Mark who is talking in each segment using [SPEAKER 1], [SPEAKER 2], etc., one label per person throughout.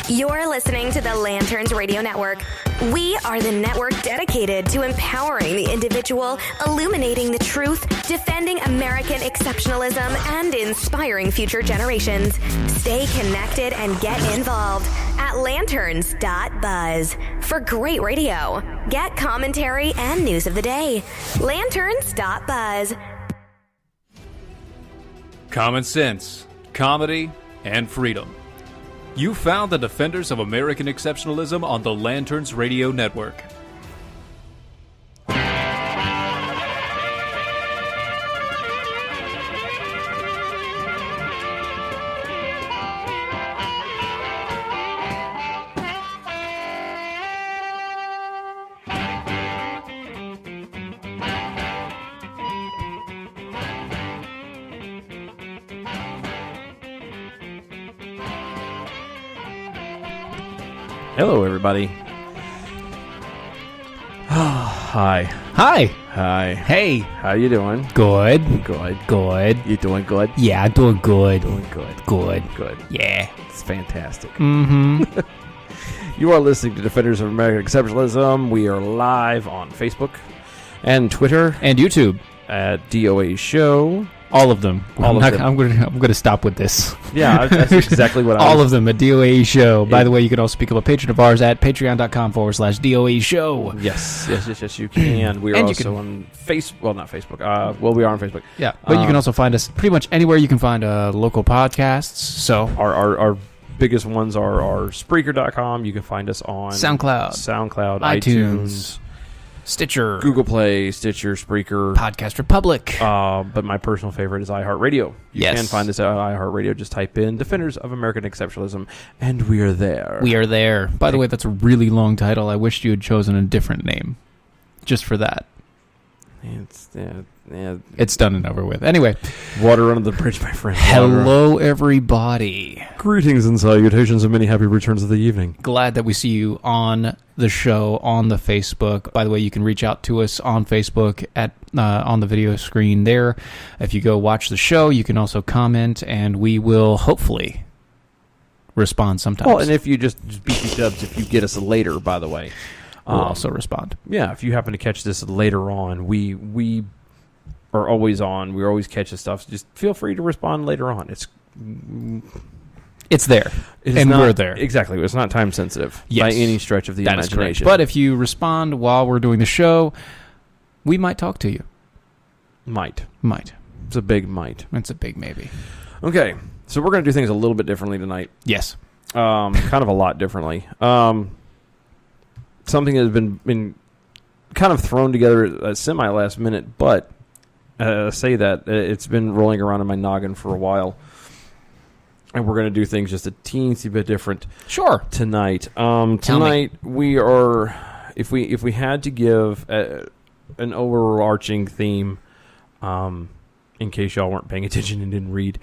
[SPEAKER 1] You're listening to the Lanterns Radio Network. We are the network dedicated to empowering the individual, illuminating the truth, defending American exceptionalism, and inspiring future generations. Stay connected and get involved at Lanterns.buzz for great radio. Get commentary and news of the day. Lanterns.buzz.
[SPEAKER 2] Common sense, comedy, and freedom. You found the defenders of American exceptionalism on the Lanterns Radio Network.
[SPEAKER 3] Hello, everybody. Hi.
[SPEAKER 4] Hi.
[SPEAKER 3] Hi.
[SPEAKER 4] Hey.
[SPEAKER 3] How you doing?
[SPEAKER 4] Good.
[SPEAKER 3] Good.
[SPEAKER 4] Good.
[SPEAKER 3] You doing good?
[SPEAKER 4] Yeah, I'm doing good.
[SPEAKER 3] Doing good.
[SPEAKER 4] Good.
[SPEAKER 3] Good.
[SPEAKER 4] Yeah.
[SPEAKER 3] It's fantastic.
[SPEAKER 4] Mm-hmm.
[SPEAKER 3] You are listening to Defenders of American Exceptionalism. We are live on Facebook and Twitter
[SPEAKER 4] And YouTube.
[SPEAKER 3] at DOA Show.
[SPEAKER 4] All of them.
[SPEAKER 3] All of them.
[SPEAKER 4] I'm going to stop with this.
[SPEAKER 3] Yeah, that's exactly what I
[SPEAKER 4] All
[SPEAKER 3] was.
[SPEAKER 4] of them at DOA Show. By the way, you can also become a patron of ours at patreon.com/DOA Show.
[SPEAKER 3] Yes, you can. We are
[SPEAKER 4] And you
[SPEAKER 3] also on Facebook. Well, not Facebook. We are on Facebook.
[SPEAKER 4] Yeah, but you can also find us pretty much anywhere you can find local podcasts. So
[SPEAKER 3] Our biggest ones are Spreaker.com. You can find us on
[SPEAKER 4] SoundCloud,
[SPEAKER 3] iTunes,
[SPEAKER 4] Stitcher,
[SPEAKER 3] Google Play, Stitcher, Spreaker,
[SPEAKER 4] Podcast Republic.
[SPEAKER 3] but my personal favorite is iHeartRadio. You
[SPEAKER 4] Yes.
[SPEAKER 3] can find us at iHeartRadio. Just type in Defenders of American Exceptionalism, and we are there.
[SPEAKER 4] We are there. By the way, that's a really long title. I wished you had chosen a different name. Just for that. It's done and over with. Anyway.
[SPEAKER 3] Water under the bridge, my friend.
[SPEAKER 4] Hello, everybody.
[SPEAKER 3] Greetings and salutations and many happy returns of the evening.
[SPEAKER 4] Glad that we see you on the show, on the Facebook. By the way, you can reach out to us on Facebook at on the video screen there. If you go watch the show, you can also comment, and we will hopefully respond sometimes.
[SPEAKER 3] Well, and if you just beat the dubs, if you get us later, by the way.
[SPEAKER 4] We'll also respond.
[SPEAKER 3] Yeah, if you happen to catch this later on, we are always on. We always catch the stuff. So just feel free to respond later on.
[SPEAKER 4] It's there,
[SPEAKER 3] and
[SPEAKER 4] we're there.
[SPEAKER 3] Exactly. It's not time sensitive by any stretch of the
[SPEAKER 4] That is
[SPEAKER 3] imagination.
[SPEAKER 4] correct. But if you respond while we're doing the show, we might talk to you.
[SPEAKER 3] Might.
[SPEAKER 4] It's
[SPEAKER 3] a big might.
[SPEAKER 4] It's a big maybe.
[SPEAKER 3] Okay, so we're going to do things a little bit differently tonight.
[SPEAKER 4] Yes.
[SPEAKER 3] Kind of a lot differently. Something that has been kind of thrown together semi last minute, but say that it's been rolling around in my noggin for a while, and we're going to do things just a teensy bit different.
[SPEAKER 4] Sure.
[SPEAKER 3] Tonight, we are. If we had to give an overarching theme, in case y'all weren't paying attention and didn't read,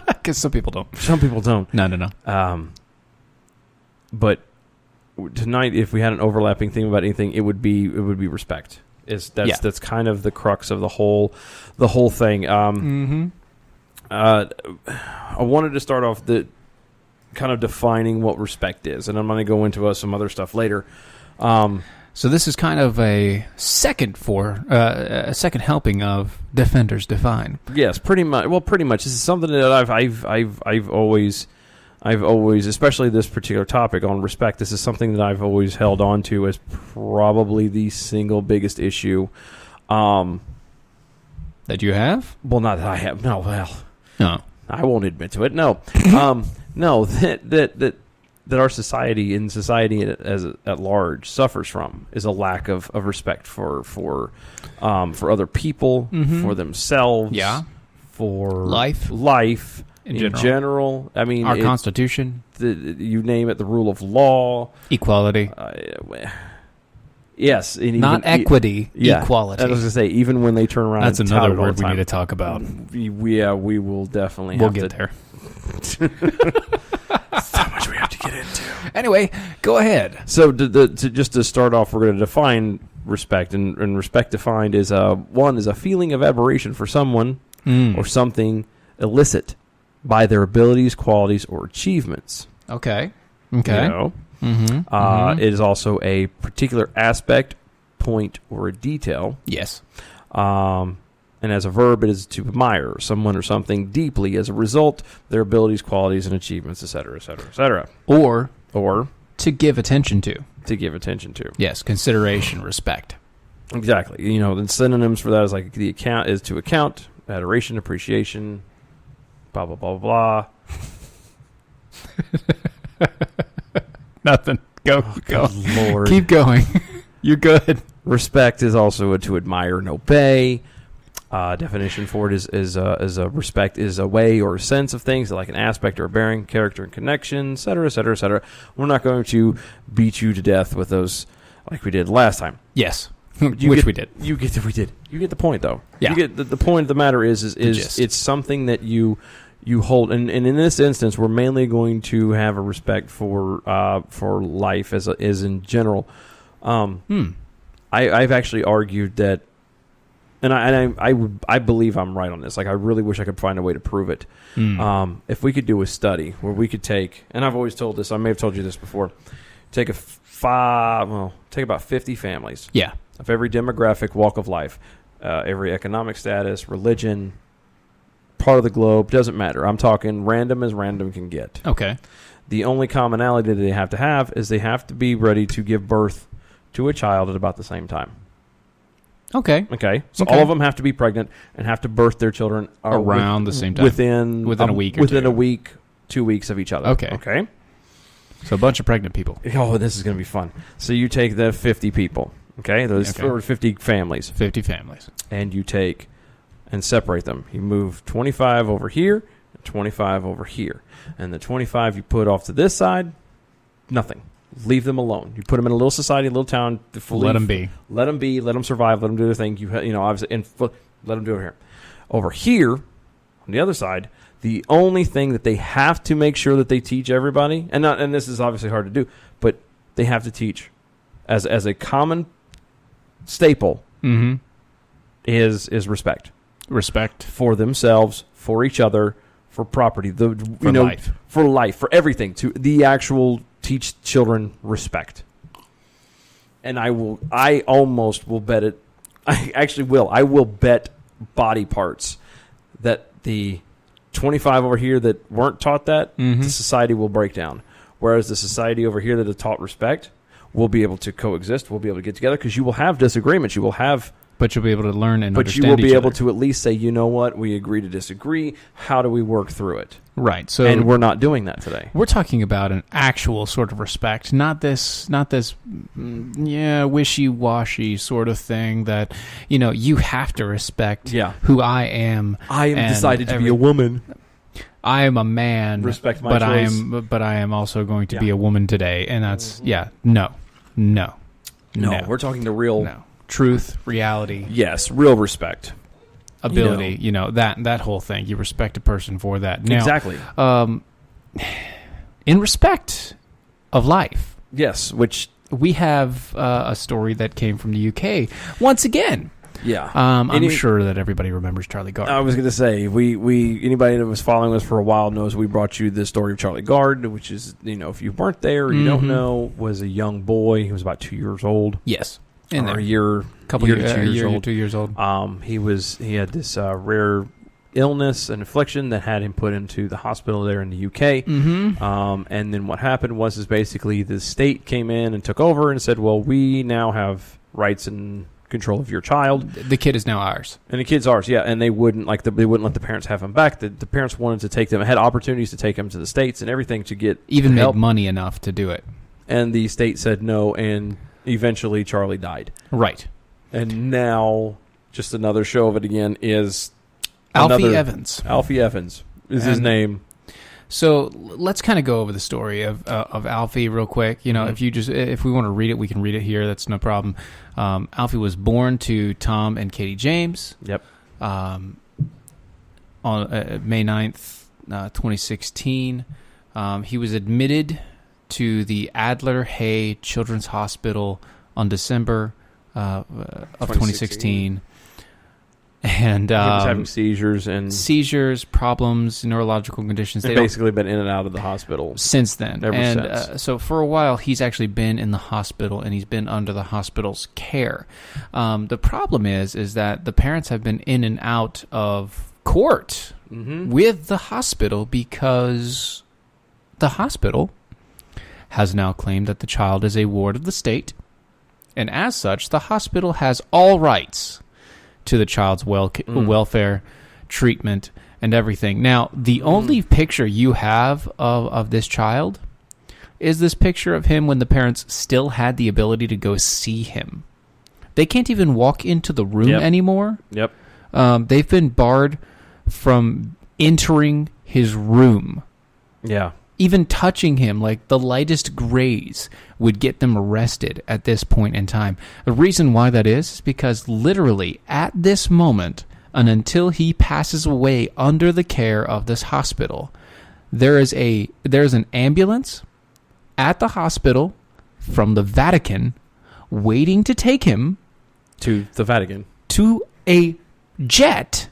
[SPEAKER 4] Because some people don't.
[SPEAKER 3] Some people don't.
[SPEAKER 4] No.
[SPEAKER 3] But tonight, if we had an overlapping theme about anything, it would be respect. That's kind of the crux of the whole thing. I wanted to start off kind of defining what respect is, and I'm going to go into some other stuff later.
[SPEAKER 4] So this is kind of a second helping of Defenders Define.
[SPEAKER 3] Yes, pretty much. Well, pretty much. This is something that I've always, especially this particular topic on respect. This is something that I've always held on to as probably the single biggest issue.
[SPEAKER 4] That you have?
[SPEAKER 3] Well, not that I have. No, well,
[SPEAKER 4] No.
[SPEAKER 3] I won't admit to it. No, no. That our society at large suffers from is a lack of respect for other people, for themselves, for life in general. I mean,
[SPEAKER 4] our Constitution,
[SPEAKER 3] you name it, the rule of law,
[SPEAKER 4] equality.
[SPEAKER 3] Yes, and
[SPEAKER 4] not equity, equality.
[SPEAKER 3] I was going to say, even when they turn around,
[SPEAKER 4] that's
[SPEAKER 3] and
[SPEAKER 4] another
[SPEAKER 3] tout it all
[SPEAKER 4] word
[SPEAKER 3] the
[SPEAKER 4] we
[SPEAKER 3] time,
[SPEAKER 4] need to talk about.
[SPEAKER 3] We will definitely.
[SPEAKER 4] We'll get there.
[SPEAKER 3] So much we have to get into.
[SPEAKER 4] Anyway, go ahead.
[SPEAKER 3] So just to start off, we're going to define respect, and respect defined is one is a feeling of admiration for someone or something, elicit by their abilities, qualities, or achievements.
[SPEAKER 4] Okay.
[SPEAKER 3] You know? It is also a particular aspect, point, or a detail.
[SPEAKER 4] Yes.
[SPEAKER 3] And as a verb, it is to admire someone or something deeply as a result of their abilities, qualities, and achievements, etc., etc., etc.
[SPEAKER 4] Or
[SPEAKER 3] to
[SPEAKER 4] give attention to.
[SPEAKER 3] To give attention to.
[SPEAKER 4] Yes, consideration, respect.
[SPEAKER 3] Exactly. You know, the synonyms for that is like the account is to account, adoration, appreciation, blah, blah, blah, blah.
[SPEAKER 4] Nothing. Go.
[SPEAKER 3] Lord.
[SPEAKER 4] Keep going. You're good.
[SPEAKER 3] Respect is also to admire and obey. Definition for it is a respect is a way or a sense of things, like an aspect or a bearing, character and connection, etc., etc., etc. We're not going to beat you to death with those like we did last time.
[SPEAKER 4] Yes.
[SPEAKER 3] We did. You get the point, though.
[SPEAKER 4] Yeah.
[SPEAKER 3] You get the point of the matter is it's something that you hold, and in this instance, we're mainly going to have a respect for life as in general. I've actually argued that, and I believe I'm right on this. Like, I really wish I could find a way to prove it. If we could do a study where we could take, and I've always told this, I may have told you this before, take about 50 families.
[SPEAKER 4] Yeah.
[SPEAKER 3] Of every demographic, walk of life, every economic status, religion, part of the globe, doesn't matter. I'm talking random as random can get.
[SPEAKER 4] Okay.
[SPEAKER 3] The only commonality that they have to have is they have to be ready to give birth to a child at about the same time.
[SPEAKER 4] Okay.
[SPEAKER 3] So all of them have to be pregnant and have to birth their children
[SPEAKER 4] around the same time.
[SPEAKER 3] Within
[SPEAKER 4] a week or
[SPEAKER 3] within
[SPEAKER 4] two.
[SPEAKER 3] a week, 2 weeks of each other.
[SPEAKER 4] Okay. So a bunch of pregnant people.
[SPEAKER 3] Oh, this is going to be fun. So you take the 50 people, those 50 families.
[SPEAKER 4] 50 families.
[SPEAKER 3] And you take and separate them. You move 25 over here, 25 over here. And the 25 you put off to this side, nothing. Leave them alone. You put them in a little society, a little town.
[SPEAKER 4] Let them be.
[SPEAKER 3] Let them be. Let them survive. Let them do their thing. Obviously, let them do it here. Over here, on the other side, the only thing that they have to make sure that they teach everybody, and this is obviously hard to do, but they have to teach as a common staple is respect.
[SPEAKER 4] Respect
[SPEAKER 3] For themselves, for each other, for property,
[SPEAKER 4] life.
[SPEAKER 3] For life, for everything. To the actual teach children respect. And I almost will bet it. I actually will. I will bet body parts that the 25 over here that weren't taught that, the society will break down. Whereas the society over here that is taught respect will be able to coexist. We'll be able to get together because you will have disagreements. You will have.
[SPEAKER 4] But you'll be able to learn and understand
[SPEAKER 3] But you will be
[SPEAKER 4] each
[SPEAKER 3] able
[SPEAKER 4] other.
[SPEAKER 3] to at least say, you know what, we agree to disagree. How do we work through it?
[SPEAKER 4] Right. So
[SPEAKER 3] and we're not doing that today.
[SPEAKER 4] We're talking about an actual sort of respect, not this wishy-washy sort of thing that, you have to respect who I am.
[SPEAKER 3] I am decided to be a woman.
[SPEAKER 4] I am a man.
[SPEAKER 3] Respect my choice.
[SPEAKER 4] But I am also going to be a woman today. And that's, no.
[SPEAKER 3] We're talking the real...
[SPEAKER 4] No. Truth, reality.
[SPEAKER 3] Yes, real respect.
[SPEAKER 4] Ability, that whole thing. You respect a person for that. Now,
[SPEAKER 3] exactly.
[SPEAKER 4] In respect of life.
[SPEAKER 3] Yes, which...
[SPEAKER 4] We have a story that came from the UK. Once again.
[SPEAKER 3] Yeah.
[SPEAKER 4] I'm sure that everybody remembers Charlie Gard.
[SPEAKER 3] I was going to say, we anybody that was following us for a while knows we brought you the story of Charlie Gard, which is, if you weren't there or you don't know, was a young boy. He was about 2 years old.
[SPEAKER 4] Yes.
[SPEAKER 3] Or a year to 2 years old.
[SPEAKER 4] 2 years old.
[SPEAKER 3] He had this rare illness and affliction that had him put into the hospital there in the UK. And then what happened was basically the state came in and took over and said, well, we now have rights and control of your child.
[SPEAKER 4] The kid is now ours.
[SPEAKER 3] And the kid's ours, yeah. And they wouldn't let the parents have him back. The parents wanted to take them, had opportunities to take him to the States and everything to get
[SPEAKER 4] even
[SPEAKER 3] help.
[SPEAKER 4] Made money enough to do it.
[SPEAKER 3] And the state said no, and eventually Charlie died.
[SPEAKER 4] Right.
[SPEAKER 3] And now, just another show of it again is
[SPEAKER 4] Alfie Evans.
[SPEAKER 3] Alfie Evans is his name.
[SPEAKER 4] So let's kind of go over the story of Alfie real quick. If we want to read it, we can read it here. That's no problem. Alfie was born to Tom and Katie James.
[SPEAKER 3] Yep.
[SPEAKER 4] On May 9th, 2016. He was admitted to the Adler Hay Children's Hospital on December of 2016. And
[SPEAKER 3] he was having seizures,
[SPEAKER 4] problems, neurological conditions.
[SPEAKER 3] They've basically been in and out of the hospital
[SPEAKER 4] since then.
[SPEAKER 3] Since.
[SPEAKER 4] So for a while, he's actually been in the hospital, and he's been under the hospital's care. The problem is that the parents have been in and out of court with the hospital because the hospital has now claimed that the child is a ward of the state, and as such, the hospital has all rights to the child's welfare, treatment, and everything. Now, the only picture you have of this child is this picture of him when the parents still had the ability to go see him. They can't even walk into the room anymore.
[SPEAKER 3] Yep.
[SPEAKER 4] They've been barred from entering his room.
[SPEAKER 3] Yeah.
[SPEAKER 4] Even touching him, like the lightest graze, would get them arrested at this point in time. The reason why that is because literally at this moment, and until he passes away under the care of this hospital, there's an ambulance at the hospital from the Vatican waiting to take him
[SPEAKER 3] to the Vatican
[SPEAKER 4] to a jet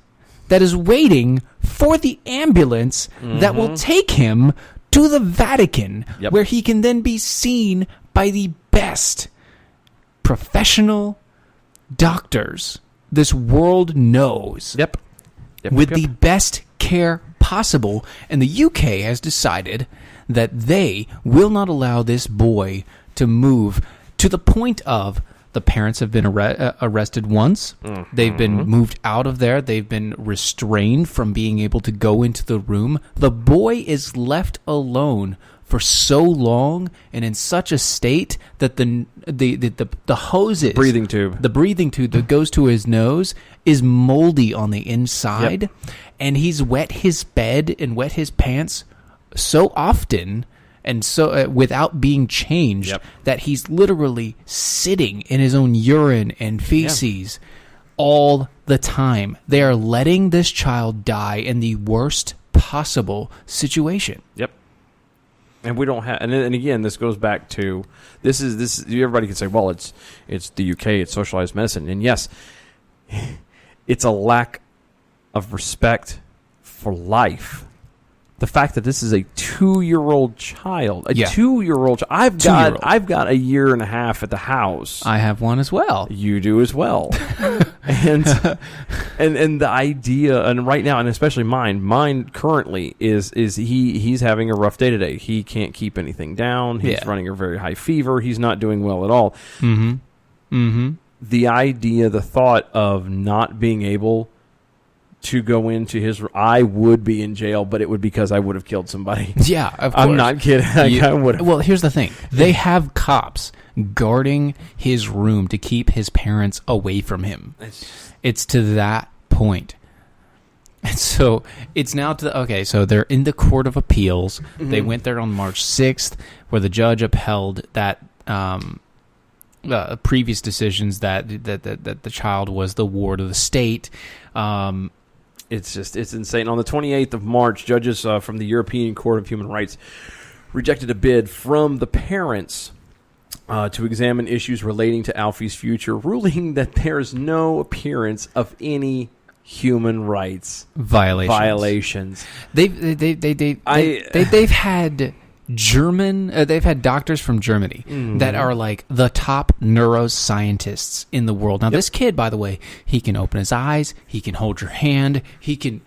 [SPEAKER 4] that is waiting for the ambulance that will take him to the Vatican, where he can then be seen by the best professional doctors this world knows. With the best care possible. And the UK has decided that they will not allow this boy to move to the point of the parents have been arrested once. They've been moved out of there. They've been restrained from being able to go into the room. The boy is left alone for so long and in such a state that the hoses, the breathing tube that goes to his nose is moldy on the inside, and he's wet his bed and wet his pants so often. And so without being changed, that he's literally sitting in his own urine and feces all the time. They are letting this child die in the worst possible situation.
[SPEAKER 3] And we don't have, and again, this goes back to this. Everybody can say, well, it's the UK, it's socialized medicine, and yes, it's a lack of respect for life. The fact that this is a 2-year-old child, I've got a year and a half at the house.
[SPEAKER 4] I have one as well.
[SPEAKER 3] You do as well. and the idea, and right now, and especially mine currently is he's having a rough day today. He can't keep anything down. He's running a very high fever. He's not doing well at all. The idea, the thought of not being able to go into his, I would be in jail, but it would because I would have killed somebody.
[SPEAKER 4] Yeah, of course.
[SPEAKER 3] I'm not kidding. I would.
[SPEAKER 4] Well, here's the thing: they have cops guarding his room to keep his parents away from him. It's to that point. And so it's now so they're in the Court of Appeals. They went there on March 6th, where the judge upheld that previous decisions that the child was the ward of the state.
[SPEAKER 3] It's insane. On the 28th of March, judges from the European Court of Human Rights rejected a bid from the parents to examine issues relating to Alfie's future, ruling that there is no appearance of any human rights violations. They've had they've had doctors from Germany that are like the top neuroscientists in the world. Now, this kid, by the way, he can open his eyes, he can hold your hand, he can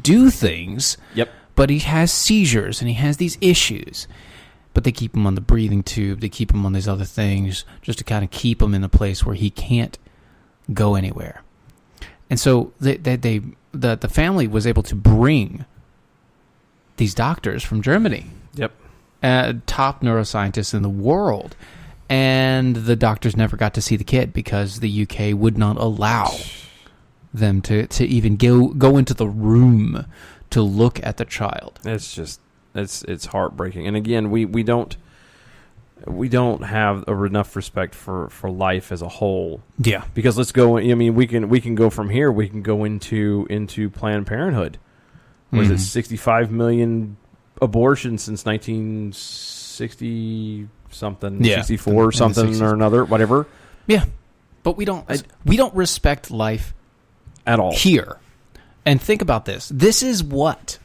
[SPEAKER 3] do things. But he has seizures and he has these issues. But they keep him on the breathing tube, they keep him on these other things just to kind of keep him in a place where he can't go anywhere. And so the family was able to bring these doctors from Germany. Top neuroscientists in the world, and the doctors never got to see the kid because the UK would not allow them to even go into the room to look at the child. It's heartbreaking. And again, we don't have enough respect for life as a whole. Because let's go. I mean, we can go from here. We can go into Planned Parenthood. Was it 65 million? Abortion since 1960 something, 64 or something or another, whatever.
[SPEAKER 4] But we don't respect life
[SPEAKER 3] At all.
[SPEAKER 4] Here. And think about this. This is what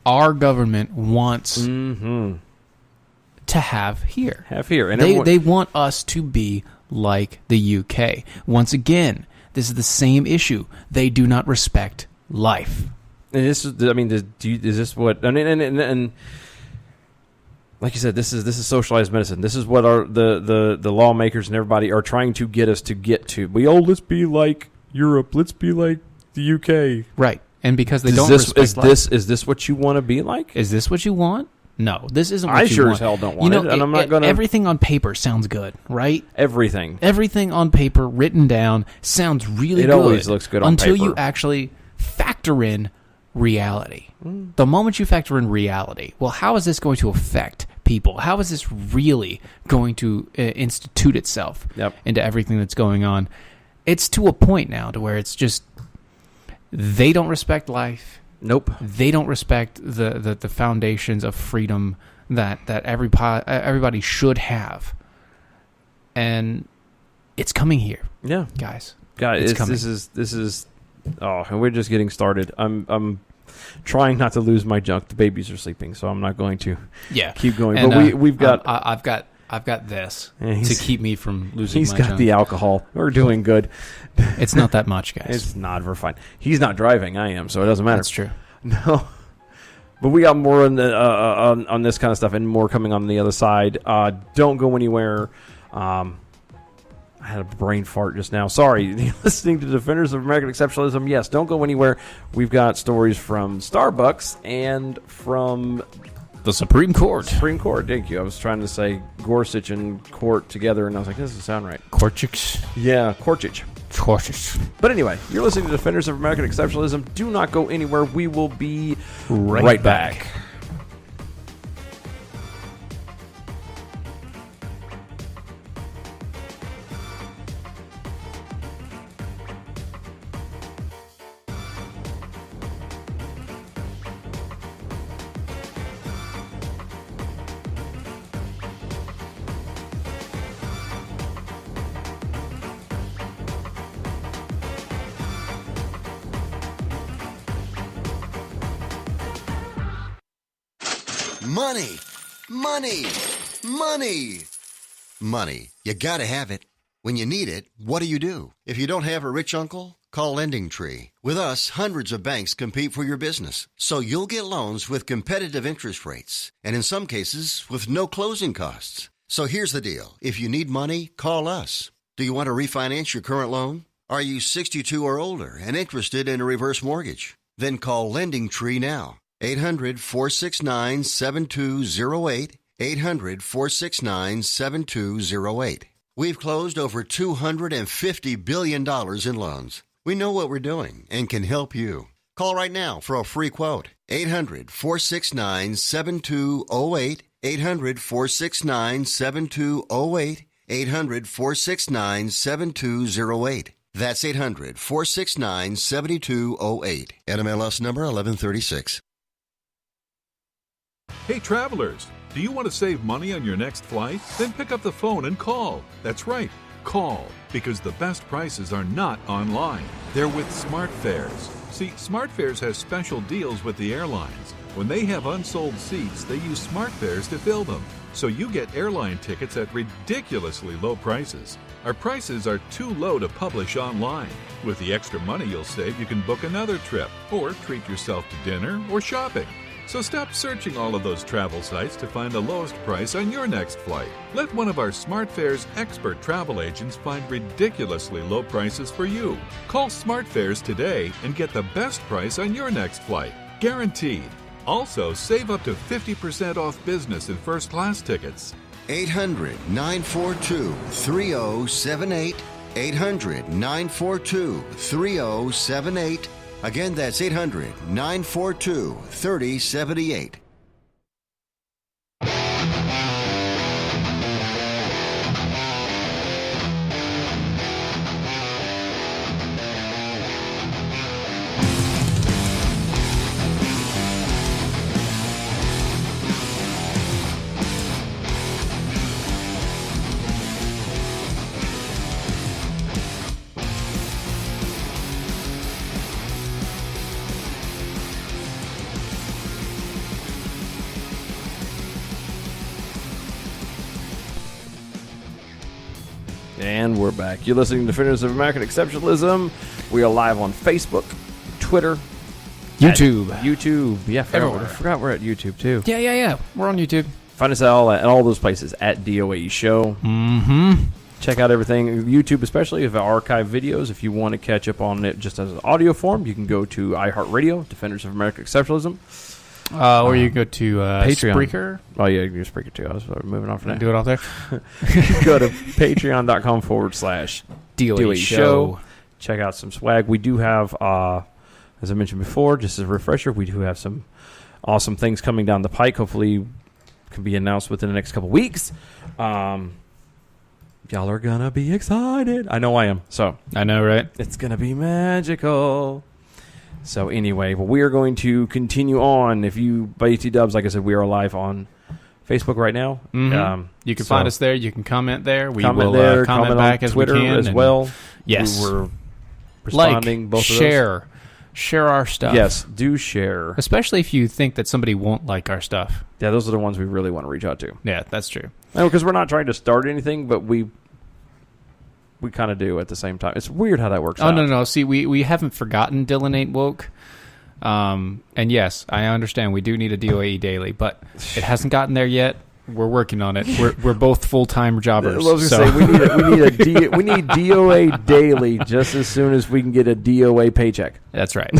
[SPEAKER 4] our government wants
[SPEAKER 3] Mm-hmm.
[SPEAKER 4] to have here.
[SPEAKER 3] And
[SPEAKER 4] They want us to be like the UK. Once again, this is the same issue. They do not respect life.
[SPEAKER 3] And this is, I mean, is this what? I mean, and like you said, this is socialized medicine. This is what the lawmakers and everybody are trying to get us to get to. Let's be like Europe. Let's be like the UK.
[SPEAKER 4] Right. And because they don't respect life.
[SPEAKER 3] Is this what you want to be like?
[SPEAKER 4] Is this what you want? No, this isn't what
[SPEAKER 3] I
[SPEAKER 4] you
[SPEAKER 3] sure
[SPEAKER 4] want.
[SPEAKER 3] as hell don't want it, and I'm not going to...
[SPEAKER 4] Everything on paper sounds good, right?
[SPEAKER 3] Everything
[SPEAKER 4] on paper, written down, sounds really good.
[SPEAKER 3] It always looks good on paper.
[SPEAKER 4] Until you actually factor in reality. The moment you factor in reality, well, how is this going to affect people? How is this really going to institute itself into everything that's going on? It's to a point now to where it's just... They don't respect life.
[SPEAKER 3] Nope.
[SPEAKER 4] They don't respect the foundations of freedom that everybody should have. And it's coming here.
[SPEAKER 3] Yeah.
[SPEAKER 4] Guys,
[SPEAKER 3] it's coming. This is and we're just getting started. I'm trying not to lose my junk. The babies are sleeping, so I'm not going to keep going.
[SPEAKER 4] And,
[SPEAKER 3] but we've got
[SPEAKER 4] I've got this to keep me from losing my junk.
[SPEAKER 3] He's got the alcohol. We're doing good.
[SPEAKER 4] It's not that much, guys.
[SPEAKER 3] It's not. We're fine. He's not driving. I am, so it doesn't matter.
[SPEAKER 4] That's true.
[SPEAKER 3] No. But we got more on the on this kind of stuff and more coming on the other side. Don't go anywhere. I had a brain fart just now. Sorry. You're listening to Defenders of American Exceptionalism. Yes, don't go anywhere. We've got stories from Starbucks and from...
[SPEAKER 4] the Supreme Court.
[SPEAKER 3] Thank you. I was trying to say Gorsuch and court together, and I was like, this doesn't sound right.
[SPEAKER 4] Gorsuch.
[SPEAKER 3] Yeah, Gorsuch. But anyway, you're listening to Defenders of American Exceptionalism. Do not go anywhere. We will be right back.
[SPEAKER 5] Money, money, money, money. You gotta have it. When you need it, what do? If you don't have a rich uncle, call Lending Tree. With us, hundreds of banks compete for your business, so you'll get loans with competitive interest rates, and in some cases, with no closing costs. So here's the deal. If you need money, call us. Do you want to refinance your current loan? Are you 62 or older and interested in a reverse mortgage? Then call Lending Tree now. 800-469-7208, 800-469-7208. We've closed over $250 billion in loans. We know what we're doing and can help you. Call right now for a free quote. 800-469-7208, 800-469-7208, 800-469-7208. That's 800-469-7208. NMLS number 1136.
[SPEAKER 6] Hey travelers, do you want to save money on your next flight? Then pick up the phone and call. That's right, call, because the best prices are not online. They're with SmartFares. See, SmartFares has special deals with the airlines. When they have unsold seats, they use SmartFares to fill them. So you get airline tickets at ridiculously low prices. Our prices are too low to publish online. With the extra money you'll save, you can book another trip or treat yourself to dinner or shopping. So stop searching all of those travel sites to find the lowest price on your next flight. Let one of our SmartFares expert travel agents find ridiculously low prices for you. Call SmartFares today and get the best price on your next flight. Guaranteed. Also, save up to 50% off business and first class tickets.
[SPEAKER 5] 800-942-3078. 800-942-3078. Again, that's 800-942-3078.
[SPEAKER 3] And we're back. You're listening to Defenders of American Exceptionalism. We are live on Facebook, Twitter,
[SPEAKER 4] YouTube.
[SPEAKER 3] Yeah, I
[SPEAKER 4] Everywhere.
[SPEAKER 3] forgot we're at YouTube, too.
[SPEAKER 4] Yeah. We're on YouTube.
[SPEAKER 3] Find us all at all those places at DOAE Show.
[SPEAKER 4] Mm-hmm.
[SPEAKER 3] Check out everything. YouTube especially, if archive videos. If you want to catch up on it just as an audio form, you can go to iHeartRadio, Defenders of American Exceptionalism.
[SPEAKER 4] Or you go to
[SPEAKER 3] Patreon.
[SPEAKER 4] Spreaker.
[SPEAKER 3] Oh, yeah, you're Spreaker, too. I was moving on from that.
[SPEAKER 4] Do it off there.
[SPEAKER 3] Go to patreon.com/DOAE Show. Check out some swag. We do have, as I mentioned before, just as a refresher, we do have some awesome things coming down the pike. Hopefully can be announced within the next couple weeks. Y'all are going to be excited. I know I am. So
[SPEAKER 4] I know, right?
[SPEAKER 3] it's going to be magical. So anyway, well, we are going to continue on. If you, by ET-Dubs, like I said, we are live on Facebook right now.
[SPEAKER 4] Mm-hmm. You can find us there. You can comment there. We
[SPEAKER 3] comment
[SPEAKER 4] will
[SPEAKER 3] there,
[SPEAKER 4] comment back
[SPEAKER 3] on
[SPEAKER 4] as
[SPEAKER 3] Twitter
[SPEAKER 4] we can.
[SPEAKER 3] as well.
[SPEAKER 4] Yes.
[SPEAKER 3] We're responding.
[SPEAKER 4] Like,
[SPEAKER 3] both of those.
[SPEAKER 4] share our stuff.
[SPEAKER 3] Yes, do share.
[SPEAKER 4] Especially if you think that somebody won't like our stuff.
[SPEAKER 3] Yeah, those are the ones we really want to reach out to.
[SPEAKER 4] Yeah, that's true.
[SPEAKER 3] No, because we're not trying to start anything, but we kind of do at the same time. It's weird how that works out.
[SPEAKER 4] No. See, we haven't forgotten Dylan Ain't Woke. And yes, I understand we do need a DOAE daily, but it hasn't gotten there yet. We're working on it. We're both full-time jobbers.
[SPEAKER 3] I was
[SPEAKER 4] so.
[SPEAKER 3] gonna say, we need DOA daily just as soon as we can get a DOA paycheck.
[SPEAKER 4] That's right.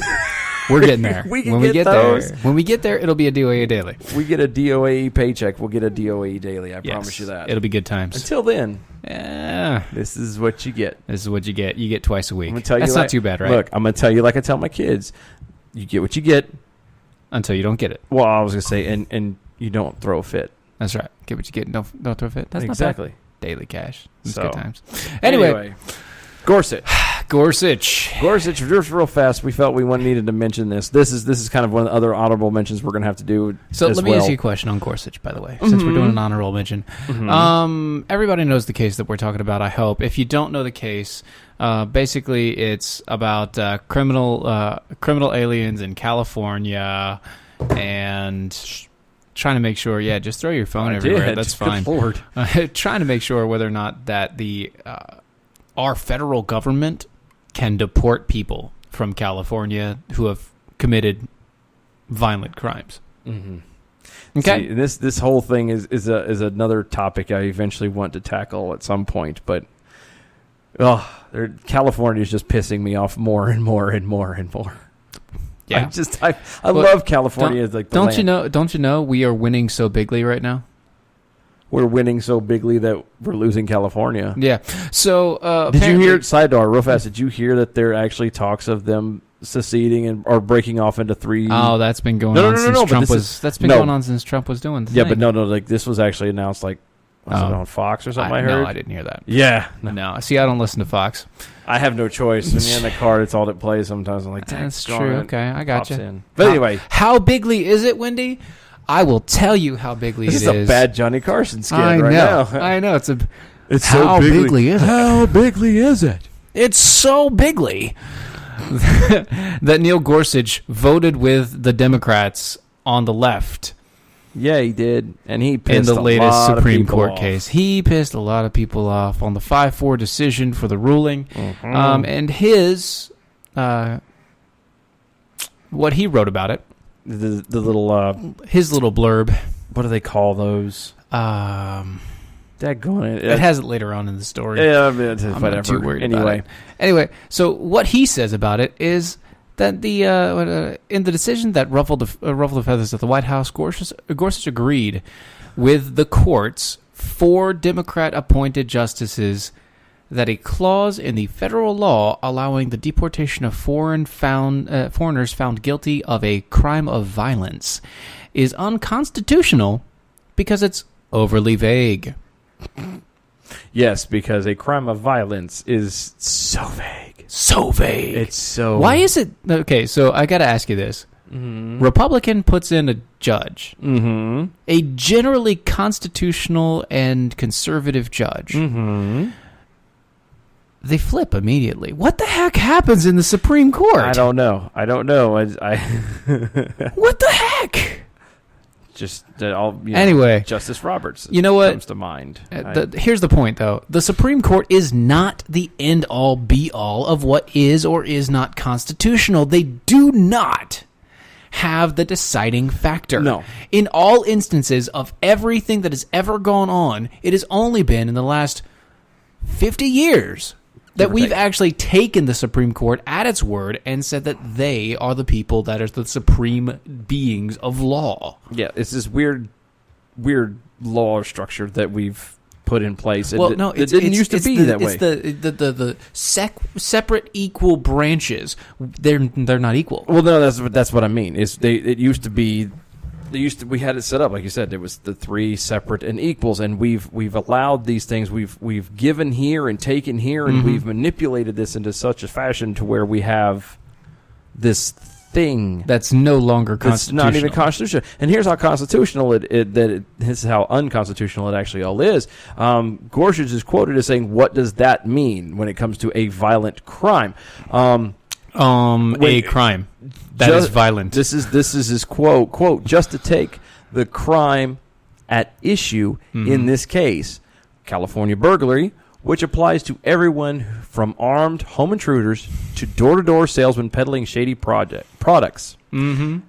[SPEAKER 4] We're getting there.
[SPEAKER 3] When we get those.
[SPEAKER 4] When we get there, it'll be a DOA daily.
[SPEAKER 3] We get a DOA paycheck, we'll get a DOA daily. I promise you that.
[SPEAKER 4] It'll be good times.
[SPEAKER 3] Until then,
[SPEAKER 4] Yeah.
[SPEAKER 3] this is what you get.
[SPEAKER 4] This is what you get. You get twice a week.
[SPEAKER 3] I'm gonna tell
[SPEAKER 4] That's
[SPEAKER 3] you
[SPEAKER 4] not too bad, right?
[SPEAKER 3] Look, I'm going to tell you like I tell my kids. You get what you get.
[SPEAKER 4] Until you don't get it.
[SPEAKER 3] Well, I was going to say, and you don't throw a fit.
[SPEAKER 4] That's right. Get what you get and don't throw a fit. That's
[SPEAKER 3] exactly.
[SPEAKER 4] not bad. Daily cash. It's
[SPEAKER 3] So,
[SPEAKER 4] good times. Anyway.
[SPEAKER 3] Gorsuch.
[SPEAKER 4] Gorsuch.
[SPEAKER 3] Just real fast. We felt we needed to mention this. This is kind of one of the other honorable mentions we're going to have to do.
[SPEAKER 4] So
[SPEAKER 3] as
[SPEAKER 4] let me
[SPEAKER 3] well.
[SPEAKER 4] ask you a question on Gorsuch, by the way, since we're doing an honorable mention.
[SPEAKER 3] Mm-hmm.
[SPEAKER 4] Everybody knows the case that we're talking about, I hope. If you don't know the case, basically it's about criminal aliens in California and trying to make sure, just throw your phone everywhere. That's fine.
[SPEAKER 3] Good Lord.
[SPEAKER 4] Trying to make sure whether or not that our federal government can deport people from California who have committed violent crimes.
[SPEAKER 3] Mm-hmm.
[SPEAKER 4] Okay.
[SPEAKER 3] See, this whole thing is another topic I eventually want to tackle at some point, but California is just pissing me off more and more and more and more.
[SPEAKER 4] Yeah.
[SPEAKER 3] I love California as like the land.
[SPEAKER 4] Don't you know we are winning so bigly right now?
[SPEAKER 3] We're winning so bigly that we're losing California.
[SPEAKER 4] Yeah. So
[SPEAKER 3] did you hear, sidebar real fast, did you hear that there are actually talks of them seceding or breaking off into three?
[SPEAKER 4] Oh, that's been going on since Trump was going on since Trump was doing the thing.
[SPEAKER 3] But no, like this was actually announced like was it on Fox or something I heard?
[SPEAKER 4] No, I didn't hear that.
[SPEAKER 3] Yeah.
[SPEAKER 4] No. See, I don't listen to Fox.
[SPEAKER 3] I have no choice. When you're in the car, it's all that plays sometimes. I'm like,
[SPEAKER 4] that's true. Okay, I got you.
[SPEAKER 3] But anyway.
[SPEAKER 4] How bigly is it, Wendy? I will tell you how bigly it is.
[SPEAKER 3] This is a bad Johnny Carson skit
[SPEAKER 4] now.
[SPEAKER 3] I know.
[SPEAKER 4] It's
[SPEAKER 3] how
[SPEAKER 4] so bigly is it?
[SPEAKER 3] How bigly is it?
[SPEAKER 4] It's so bigly that Neil Gorsuch voted with the Democrats on the left.
[SPEAKER 3] Yeah, he did. And he pissed
[SPEAKER 4] in the latest Supreme Court
[SPEAKER 3] off.
[SPEAKER 4] case. He pissed a lot of people off on the 5-4 decision for the ruling.
[SPEAKER 3] Mm-hmm.
[SPEAKER 4] And his, what he wrote about it.
[SPEAKER 3] The little
[SPEAKER 4] his little blurb.
[SPEAKER 3] What do they call those?
[SPEAKER 4] Daggone
[SPEAKER 3] it.
[SPEAKER 4] It has it later on in the story.
[SPEAKER 3] Yeah, I mean,
[SPEAKER 4] I'm
[SPEAKER 3] whatever.
[SPEAKER 4] not too worried about it. Anyway, so what he says about it is that the in the decision that ruffled the feathers at the White House, Gorsuch agreed with the court's 4 Democrat-appointed justices that a clause in the federal law allowing the deportation of foreigners found guilty of a crime of violence is unconstitutional because it's overly vague.
[SPEAKER 3] Yes, because a crime of violence is so vague.
[SPEAKER 4] So vague.
[SPEAKER 3] It's so...
[SPEAKER 4] Why is it... Okay, so I got to ask you this. Mm-hmm. Republican puts in a judge.
[SPEAKER 3] Mm-hmm.
[SPEAKER 4] A generally constitutional and conservative judge.
[SPEAKER 3] Mm-hmm.
[SPEAKER 4] They flip immediately. What the heck happens in the Supreme Court?
[SPEAKER 3] I don't know. I
[SPEAKER 4] What the heck?
[SPEAKER 3] Just all
[SPEAKER 4] Anyway.
[SPEAKER 3] Justice Roberts.
[SPEAKER 4] You know what
[SPEAKER 3] comes to mind?
[SPEAKER 4] Here's the point, though. The Supreme Court is not the end-all, be-all of what is or is not constitutional. They do not have the deciding factor.
[SPEAKER 3] No.
[SPEAKER 4] In all instances of everything that has ever gone on, it has only been in the last 50 years that we've actually taken the Supreme Court at its word and said that they are the people that are the supreme beings of law.
[SPEAKER 3] Yeah, it's this weird law structure that we've put in place.
[SPEAKER 4] Well,
[SPEAKER 3] it didn't used to be that way.
[SPEAKER 4] It's the separate equal branches. They're not equal.
[SPEAKER 3] Well, no, that's what I mean. It used to be. We had it set up like you said. There was the three separate and equals, and we've allowed these things. We've given here and taken here, and we've manipulated this into such a fashion to where we have this thing
[SPEAKER 4] that's no longer constitutional.
[SPEAKER 3] It's not even constitutional. And here's how constitutional this is how unconstitutional it actually all is. Gorsuch is quoted as saying, "What does that mean when it comes to a violent crime?"
[SPEAKER 4] A crime that is violent.
[SPEAKER 3] This is his quote. Just to take the crime at issue in this case, California burglary, which applies to everyone from armed home intruders to door-to-door salesmen peddling shady products. Mm-hmm.